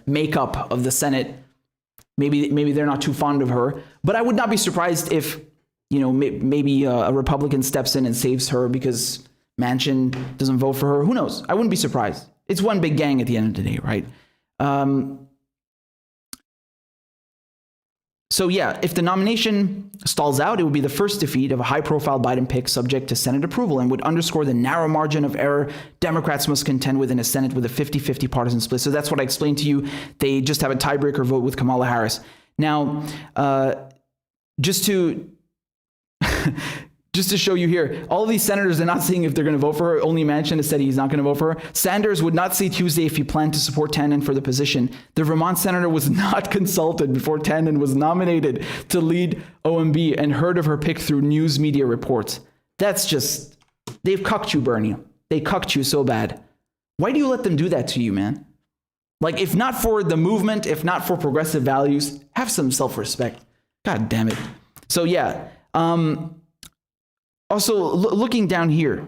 makeup of the Senate, maybe they're not too fond of her. But I would not be surprised if maybe a Republican steps in and saves her because Manchin doesn't vote for her. Who knows? I wouldn't be surprised. It's one big gang at the end of the day, right? So yeah, if the nomination stalls out, it would be the first defeat of a high-profile Biden pick subject to Senate approval and would underscore the narrow margin of error Democrats must contend with in a Senate with a 50-50 partisan split. So that's what I explained to you. They just have a tiebreaker vote with Kamala Harris. Now, just to show you here, all of these senators are not saying if they're going to vote for her. Only Manchin has said he's not going to vote for her. Sanders would not say Tuesday if he planned to support Tanden for the position. The Vermont senator was not consulted before Tanden was nominated to lead OMB and heard of her pick through news media reports. That's just, they've cucked you, Bernie. They cucked you so bad. Why do you let them do that to you, man? Like, if not for the movement, if not for progressive values, have some self-respect. God damn it. So yeah, also, looking down here,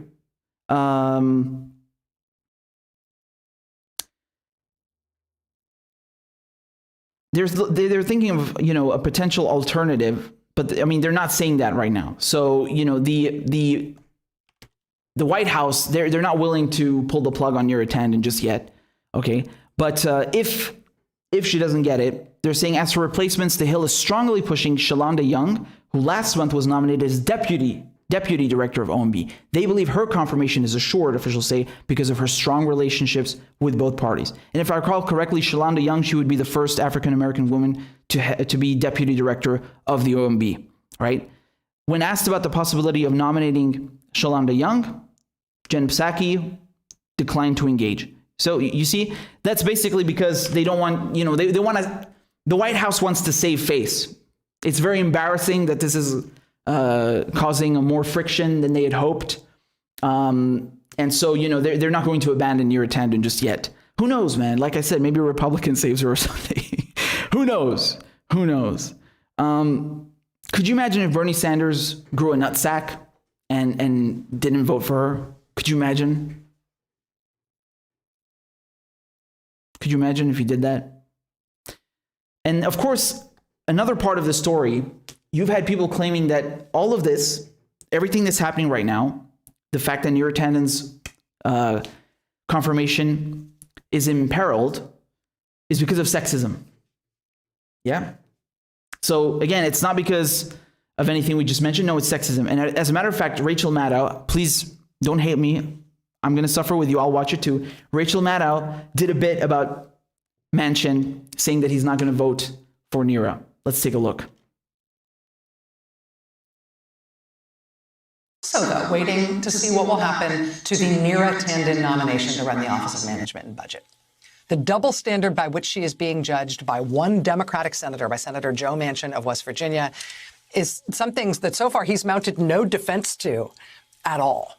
they're thinking of, a potential alternative, but I mean, they're not saying that right now. So, the White House, they're not willing to pull the plug on Neera Tanden just yet. Okay. But if she doesn't get it, they're saying as for replacements, the Hill is strongly pushing Shalonda Young, who last month was nominated as deputy director of OMB. They believe her confirmation is assured, officials say, because of her strong relationships with both parties. And if I recall correctly, Shalonda Young, she would be the first African-American woman to be deputy director of the OMB, right? When asked about the possibility of nominating Shalonda Young, Jen Psaki declined to engage. So you see, that's basically because they don't want, they want to, the White House wants to save face. It's very embarrassing that this is causing more friction than they had hoped. And so, they're not going to abandon Neera Tanden just yet. Who knows, man? Like I said, maybe a Republican saves her or something. Who knows? Who knows? Could you imagine if Bernie Sanders grew a nutsack and didn't vote for her? Could you imagine? Could you imagine if he did that? And of course, another part of the story, you've had people claiming that all of this, everything that's happening right now, the fact that Neera Tanden's confirmation is imperiled, is because of sexism. Yeah. So again, it's not because of anything we just mentioned. No, it's sexism. And as a matter of fact, Rachel Maddow, please don't hate me. I'm going to suffer with you. I'll watch it too. Rachel Maddow did a bit about Manchin saying that he's not going to vote for Neera. Let's take a look. So, though, waiting to see what will happen to the Neera Tanden nomination to run the Office of Management and Budget. The double standard by which she is being judged by one Democratic senator, by Senator Joe Manchin of West Virginia, is something that so far he's mounted no defense to at all,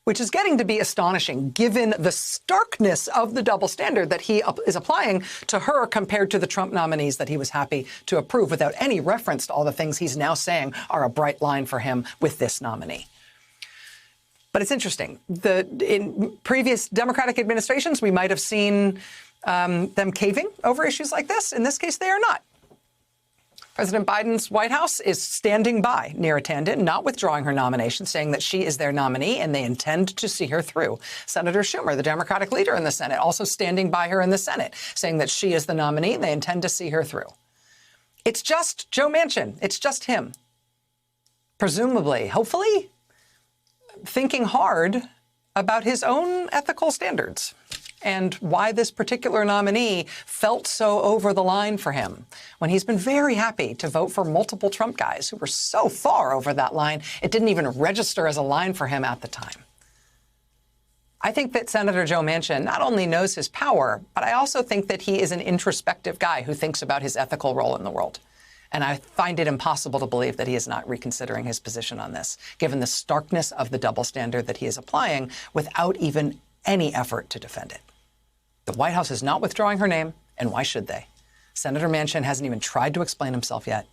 which is getting to be astonishing given the starkness of the double standard that he is applying to her compared to the Trump nominees that he was happy to approve without any reference to all the things he's now saying are a bright line for him with this nominee. But it's interesting. In previous Democratic administrations, we might have seen them caving over issues like this. In this case, they are not. President Biden's White House is standing by Neera Tanden, not withdrawing her nomination, saying that she is their nominee and they intend to see her through. Senator Schumer, the Democratic leader in the Senate, also standing by her in the Senate, saying that she is the nominee and they intend to see her through. It's just Joe Manchin. It's just him. Presumably, hopefully, thinking hard about his own ethical standards and why this particular nominee felt so over the line for him when he's been very happy to vote for multiple Trump guys who were so far over that line, it didn't even register as a line for him at the time. I think that Senator Joe Manchin not only knows his power, but I also think that he is an introspective guy who thinks about his ethical role in the world. And I find it impossible to believe that he is not reconsidering his position on this, given the starkness of the double standard that he is applying without even any effort to defend it. The White House is not withdrawing her name, and why should they? Senator Manchin hasn't even tried to explain himself yet.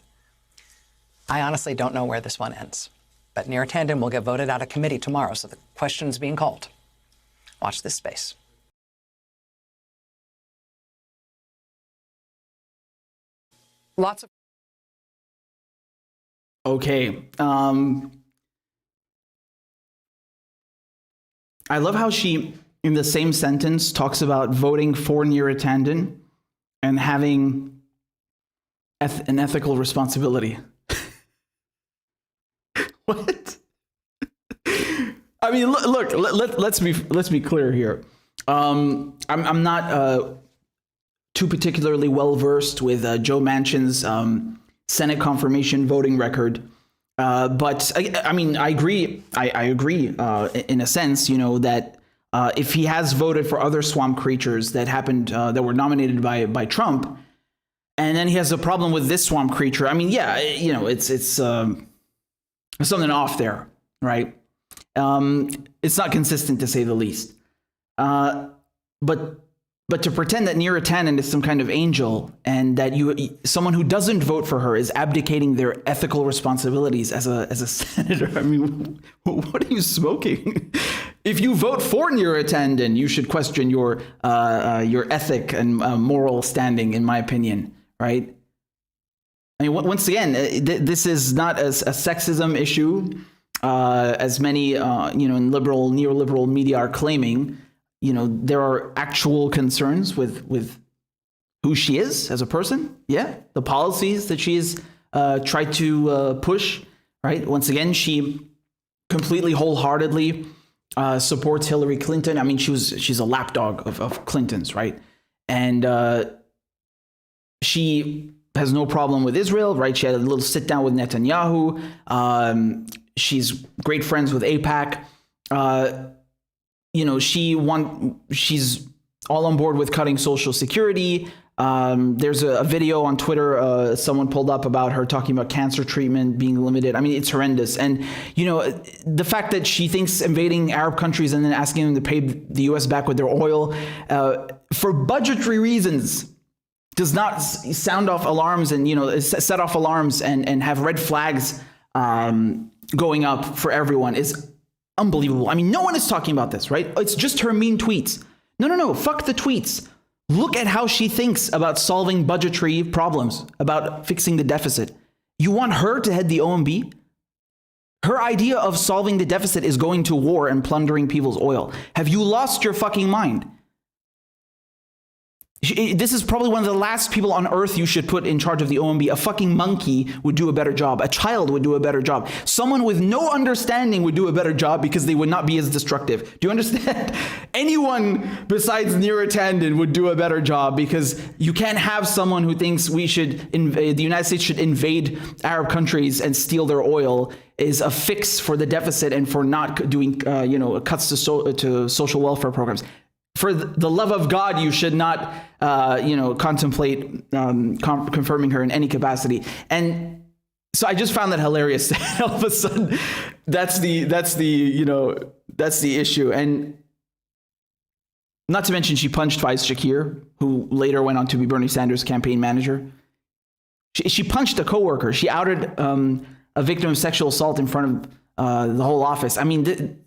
I honestly don't know where this one ends. But Neera Tanden will get voted out of committee tomorrow, so the question's being called. Watch this space. Lots of Okay. I love how she, in the same sentence, talks about voting for Neera Tanden and having an ethical responsibility. What? I mean, look. Let's be clear here. I'm not too particularly well versed with Joe Manchin's Senate confirmation voting record, but I mean, I agree. I agree in a sense, that if he has voted for other swamp creatures that happened that were nominated by Trump, and then he has a problem with this swamp creature, I mean, yeah, it's something off there, right? It's not consistent, to say the least. But to pretend that Neera Tanden is some kind of angel and that someone who doesn't vote for her is abdicating their ethical responsibilities as a senator, I mean, what are you smoking? If you vote for Neera Tanden, you should question your ethic and moral standing, in my opinion, right? I mean, once again, this is not a sexism issue, as many in liberal, neoliberal media are claiming. There are actual concerns with who she is as a person. Yeah, the policies that she's tried to push. Right. Once again, she completely wholeheartedly supports Hillary Clinton. I mean, she's a lapdog of Clinton's, right? And she has no problem with Israel, right? She had a little sit down with Netanyahu. She's great friends with AIPAC. She's all on board with cutting Social Security. There's a video on Twitter someone pulled up about her talking about cancer treatment being limited. I mean, it's horrendous. And, the fact that she thinks invading Arab countries and then asking them to pay the U.S. back with their oil for budgetary reasons does not sound off alarms and, set off alarms and have red flags going up for everyone is unbelievable. I mean, no one is talking about this, right? It's just her mean tweets. No. Fuck the tweets. Look at how she thinks about solving budgetary problems, about fixing the deficit. You want her to head the OMB? Her idea of solving the deficit is going to war and plundering people's oil. Have you lost your fucking mind? This is probably one of the last people on earth you should put in charge of the OMB. A fucking monkey would do a better job. A child would do a better job. Someone with no understanding would do a better job because they would not be as destructive. Do you understand? Anyone besides Neera Tanden would do a better job because you can't have someone who thinks the United States should invade Arab countries and steal their oil is a fix for the deficit and for not doing, cuts to social welfare programs. For the love of God, you should not, contemplate confirming her in any capacity. And so I just found that hilarious. All of a sudden, that's the issue. And not to mention, she punched Faiz Shakir, who later went on to be Bernie Sanders' campaign manager. She punched a coworker. She outed a victim of sexual assault in front of the whole office. I mean.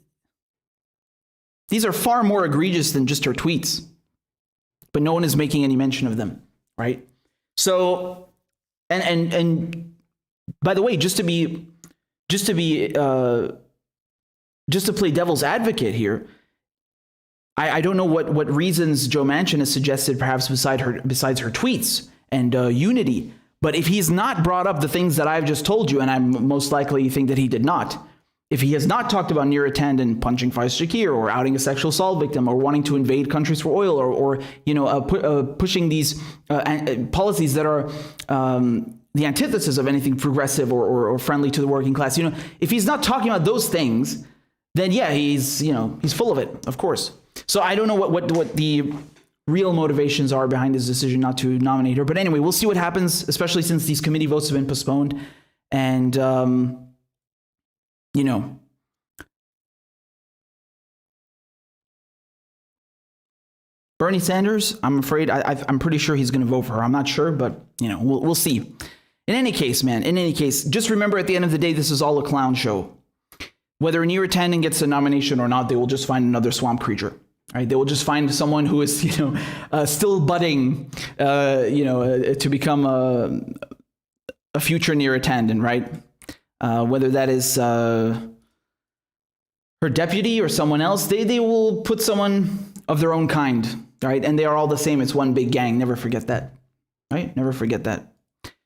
These are far more egregious than just her tweets, but no one is making any mention of them, right? So, and by the way, just to play devil's advocate here, I don't know what reasons Joe Manchin has suggested, perhaps besides her tweets and unity. But if he's not brought up the things that I've just told you, and I most likely think that he did not. If he has not talked about Neera Tanden punching Faiz Shakir or outing a sexual assault victim or wanting to invade countries for oil or pushing these policies that are the antithesis of anything progressive or friendly to the working class, if he's not talking about those things, then yeah, he's full of it, of course. So I don't know what the real motivations are behind his decision not to nominate her. But anyway, we'll see what happens, especially since these committee votes have been postponed. And Bernie Sanders, I'm afraid, I'm pretty sure he's going to vote for her. I'm not sure, but, we'll see. In any case, just remember at the end of the day, this is all a clown show. Whether Neera Tanden gets a nomination or not, they will just find another swamp creature. Right? They will just find someone who is, still budding, to become a future Neera Tanden, right? Whether that is her deputy or someone else, they will put someone of their own kind, right? And they are all the same. It's one big gang. Never forget that, right? Never forget that.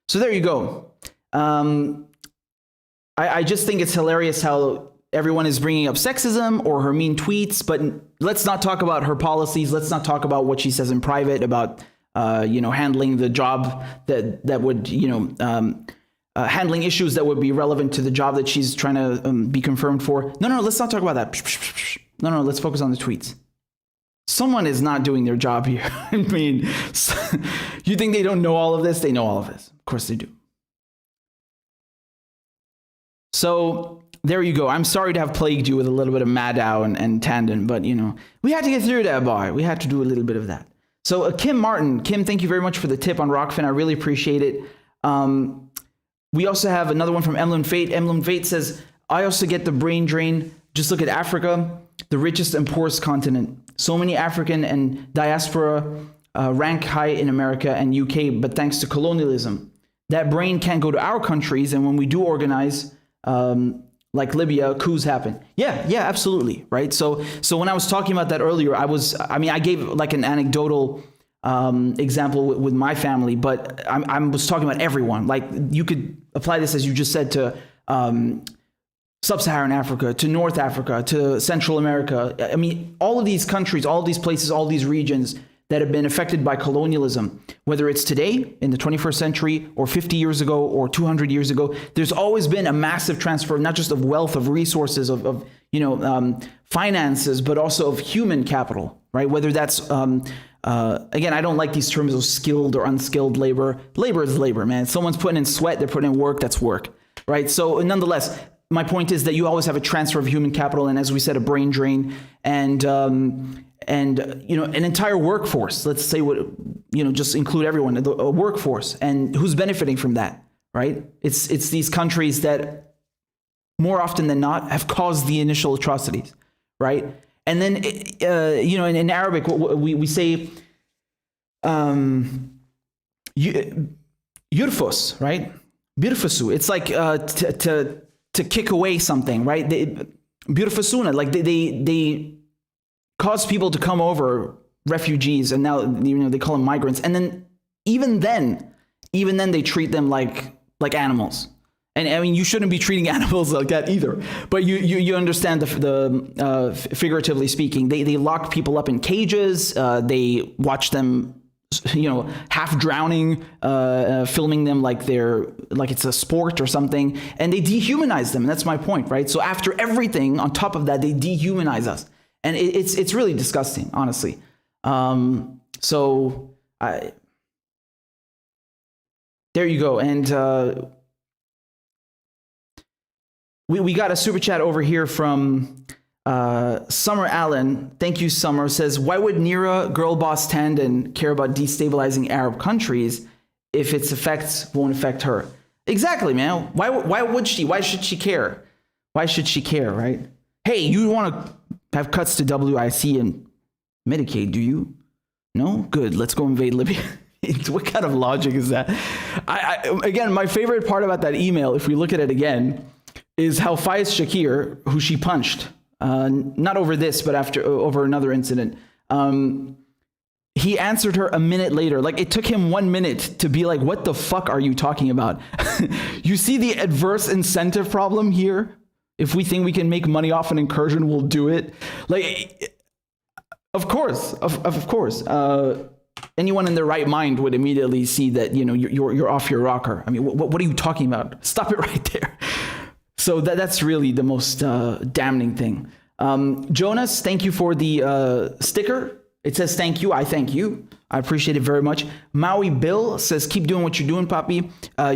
So there you go. I just think it's hilarious how everyone is bringing up sexism or her mean tweets, but let's not talk about her policies. Let's not talk about what she says in private about, handling the job that would, handling issues that would be relevant to the job that she's trying to be confirmed for. No, let's not talk about that. No, let's focus on the tweets. Someone is not doing their job here. I mean, you think they don't know all of this? They know all of this. Of course they do. So there you go. I'm sorry to have plagued you with a little bit of Maddow and Tanden, but we had to get through that, boy. We had to do a little bit of that. So Kim Martin, thank you very much for the tip on Rockfin. I really appreciate it. We also have another one from Emlyn Fate. Emlyn Fate says, I also get the brain drain. Just look at Africa, the richest and poorest continent. So many African and diaspora rank high in America and UK, but thanks to colonialism. That brain can't go to our countries, and when we do organize, like Libya, coups happen. Yeah, absolutely, right? So when I was talking about that earlier, I gave like an anecdotal example with my family, but I was talking about everyone. Like you could apply this, as you just said, to Sub-Saharan Africa, to North Africa, to Central America. I mean, all of these countries, all of these places, all these regions that have been affected by colonialism, whether it's today in the 21st century or 50 years ago or 200 years ago, there's always been a massive transfer, not just of wealth, of resources, of finances, but also of human capital, right? Whether that's, again, I don't like these terms of skilled or unskilled labor. Labor is labor, man. If someone's putting in sweat, they're putting in work, that's work, right? So nonetheless, my point is that you always have a transfer of human capital, and as we said, a brain drain, and an entire workforce. Let's say just include everyone, a workforce, and who's benefiting from that, right? It's these countries that more often than not have caused the initial atrocities, right? And then in Arabic, we say yurfus, right? Birfusu. It's like to kick away something, right? Birfusuna, like they cause people to come over, refugees, and now they call them migrants. And then even then they treat them like animals. And I mean, you shouldn't be treating animals like that either. But you understand the figuratively speaking, they lock people up in cages. They watch them, half drowning, filming them like it's a sport or something, and they dehumanize them. And that's my point, right? So after everything on top of that, they dehumanize us. And it's really disgusting, honestly. There you go. And we got a super chat over here from Summer Allen. Thank you, Summer. Says, why would Neera Girl Boss Tanden care about destabilizing Arab countries if its effects won't affect her? Exactly, man. Why would she? Why should she care? Why should she care, right? Hey, you want to have cuts to WIC and Medicaid, do you? No? Good. Let's go invade Libya. What kind of logic is that? Again, my favorite part about that email, if we look at it again, is how Faiz Shakir, who she punched, not over this, but over another incident, he answered her a minute later. Like, it took him 1 minute to be like, what the fuck are you talking about? You see the adverse incentive problem here? If we think we can make money off an incursion, we'll do it. Like, of course. Anyone in their right mind would immediately see that, you're off your rocker. I mean, what are you talking about? Stop it right there. So that's really the most damning thing. Jonas, thank you for the sticker. It says thank you. I thank you. I appreciate it very much. Maui Bill says, keep doing what you're doing, Papi.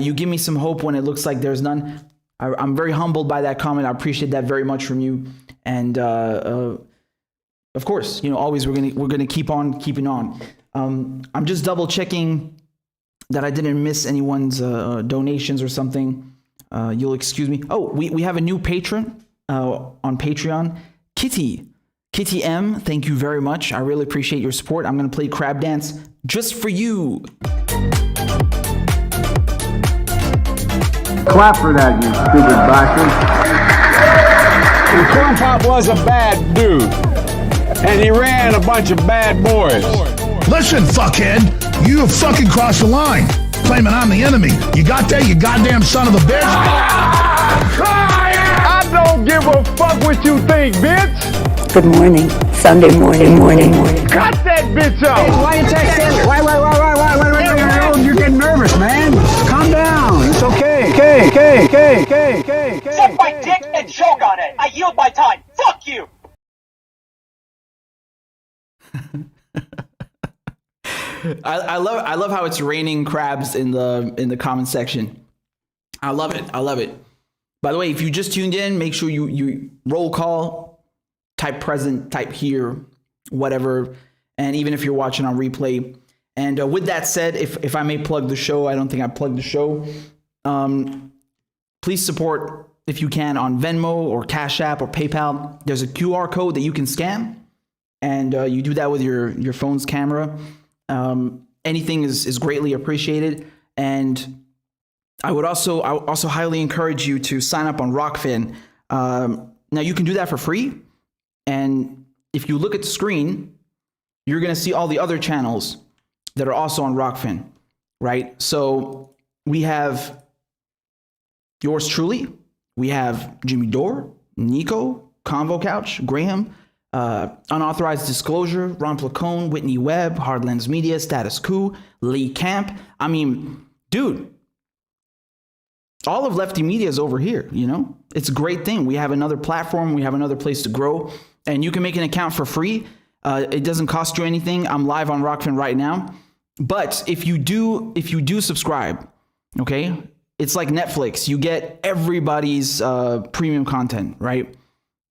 You give me some hope when it looks like there's none. I'm very humbled by that comment. I appreciate that very much from you. And of course, always we're gonna keep on keeping on. I'm just double checking that I didn't miss anyone's donations or something. You'll excuse me. Oh, we have a new patron on Patreon, Kitty M. Thank you very much. I really appreciate your support. I'm gonna play Crab Dance just for you. Clap for that, you stupid bastard. And Corn Pop was a bad dude. And he ran a bunch of bad boys. Listen, fuckhead, you have fucking crossed the line. claiming I'm the enemy. You got that, you goddamn son of a bitch? I don't give a fuck what you think, bitch. Good morning. Sunday morning. Cut that bitch off. Hey, why you texting? Why? You're getting nervous, man. Calm down. It's okay. Okay. Suck my dick and choke on it. I yield my time. Fuck you. I love how it's raining crabs in the comment section. I love it. By the way, if you just tuned in, make sure you roll call, type present, type here, whatever. And even if you're watching on replay. And with that said, if I may plug the show, I don't think I plugged the show. Please support if you can on Venmo or CashApp or PayPal. There's a QR code that you can scan, and you do that with your phone's camera. Anything is greatly appreciated. And I would also highly encourage you to sign up on Rockfin. Now you can do that for free. And if you look at the screen, you're going to see all the other channels that are also on Rockfin, right? So we have yours truly. We have Jimmy Dore, Nico, Convo Couch, Graham, Unauthorized Disclosure, Ron Placone, Whitney Webb, Hardlands Media, Status Quo, Lee Camp. I mean, dude, all of Lefty Media is over here, you know? It's a great thing. We have another platform. We have another place to grow. And you can make an account for free. It doesn't cost you anything. I'm live on Rockfin right now. But if you do subscribe, okay, it's like Netflix. You get everybody's premium content, right?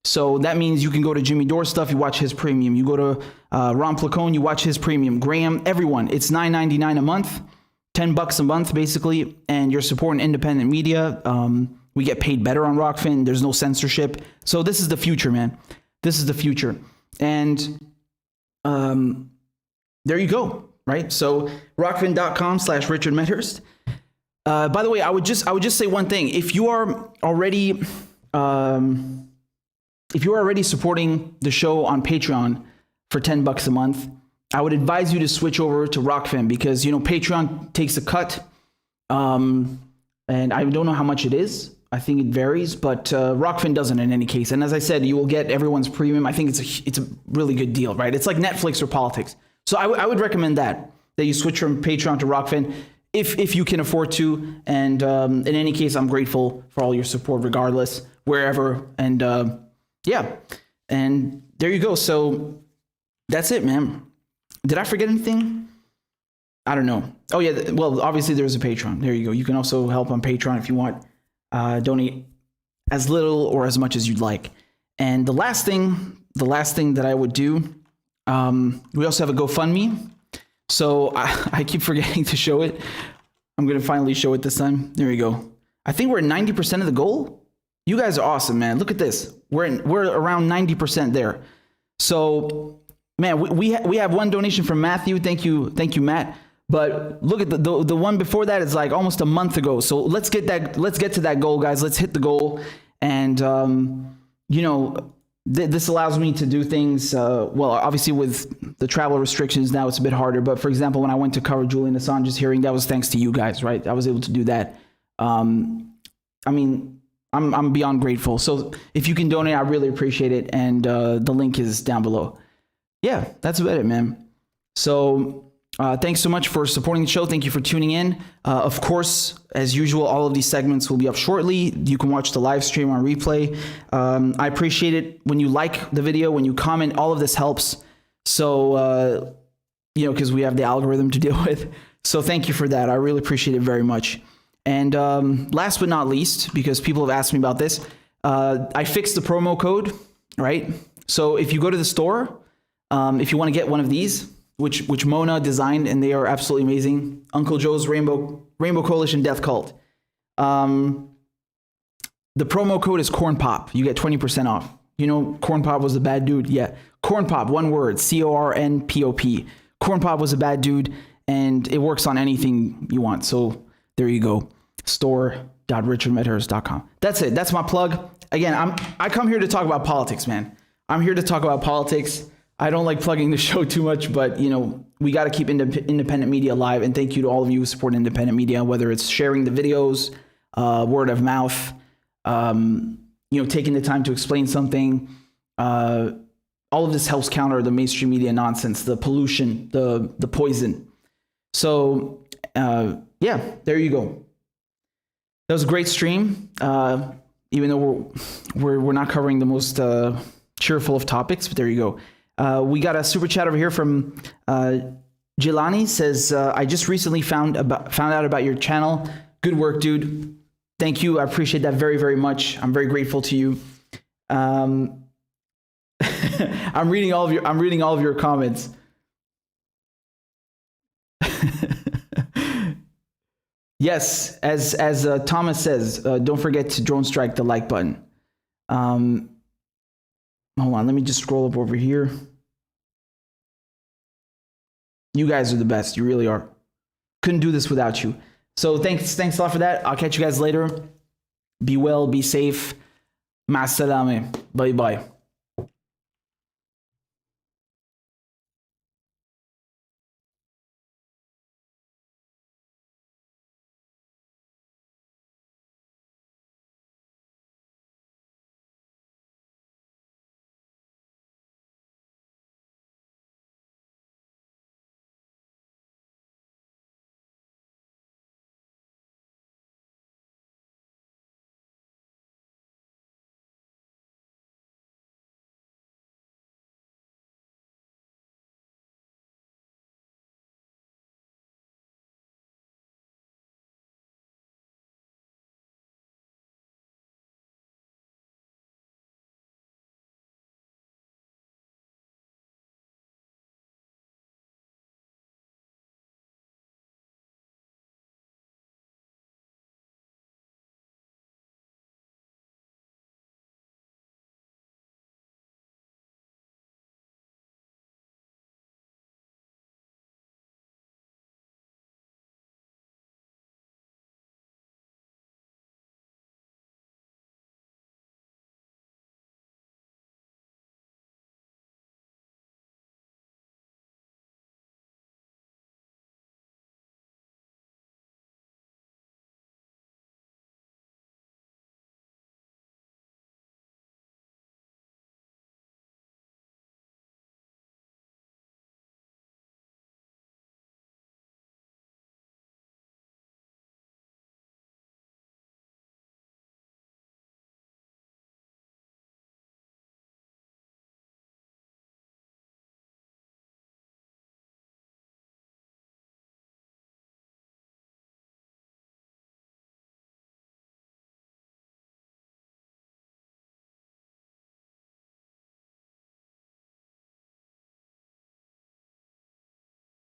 So that means you can go to Jimmy Dore stuff, you watch his premium. You go to Ron Placone, you watch his premium. Graham, everyone. It's $9.99 a month, $10 a month basically, and you're supporting independent media. We get paid better on Rockfin. There's no censorship. So this is the future, man. This is the future. And there you go, right? So rockfin.com/RichardMedhurst. By the way, I would just say one thing. If you are already supporting the show on Patreon for $10 a month, I would advise you to switch over to Rockfin because, you know, Patreon takes a cut. And I don't know how much it is. I think it varies, but Rockfin doesn't in any case. And as I said, you will get everyone's premium. I think it's a really good deal, right? It's like Netflix or politics. So I would recommend that you switch from Patreon to Rockfin if you can afford to. And in any case, I'm grateful for all your support regardless, wherever. And yeah, and there you go. So that's it, man. Did I forget anything? I don't know. Oh yeah, well, obviously there's a Patreon. There you go. You can also help on Patreon if you want. Donate as little or as much as you'd like. And the last thing that I would do, we also have a GoFundMe. So I keep forgetting to show it. I'm going to finally show it this time. There we go. I think we're at 90% of the goal. You guys are awesome, man. Look at this. We're around 90% there. So, man, we have one donation from Matthew. Thank you, Matt. But look at the one before that is like almost a month ago. So let's get to that goal, guys. Let's hit the goal. And you know, this allows me to do things. Well, obviously with the travel restrictions now, it's a bit harder. But for example, when I went to cover Julian Assange's hearing, that was thanks to you guys, right? I was able to do that. I mean, I'm beyond grateful. So if you can donate, I really appreciate it. And the link is down below. Yeah, that's about it, man. So. Thanks so much for supporting the show. Thank you for tuning in. Of course, as usual, all of these segments will be up shortly. You can watch the live stream on replay. I appreciate it when you like the video, when you comment. All of this helps. So, you know, because we have the algorithm to deal with. So thank you for that. I really appreciate it very much. And last but not least, because people have asked me about this, I fixed the promo code, right? So if you go to the store, if you want to get one of these, which Mona designed, and they are absolutely amazing. Uncle Joe's Rainbow Coalition Death Cult. The promo code is Corn Pop. You get 20% off. You know, Corn Pop was a bad dude. Yeah, Corn Pop, one word, CORNPOP. Corn Pop was a bad dude, and it works on anything you want. So there you go. Store.richardmedhurst.com. That's it. That's my plug. Again, I come here to talk about politics, man. I'm here to talk about politics. I don't like plugging the show too much, but you know, we got to keep independent media alive. And thank you to all of you who support independent media, whether it's sharing the videos, word of mouth, you know, taking the time to explain something. All of this helps counter the mainstream media nonsense, the pollution, the poison. So yeah, there you go. That was a great stream. Even though we're not covering the most cheerful of topics, but there you go. We got a super chat over here from Jelani. Says, I just recently found out about your channel. Good work, dude. Thank you. I appreciate that very, very much. I'm very grateful to you. I'm reading all of your comments. Yes, as Thomas says, don't forget to drone strike the like button. Hold on, let me just scroll up over here. You guys are the best. You really are. Couldn't do this without you. So thanks a lot for that. I'll catch you guys later. Be well, be safe. Ma salame. Bye bye.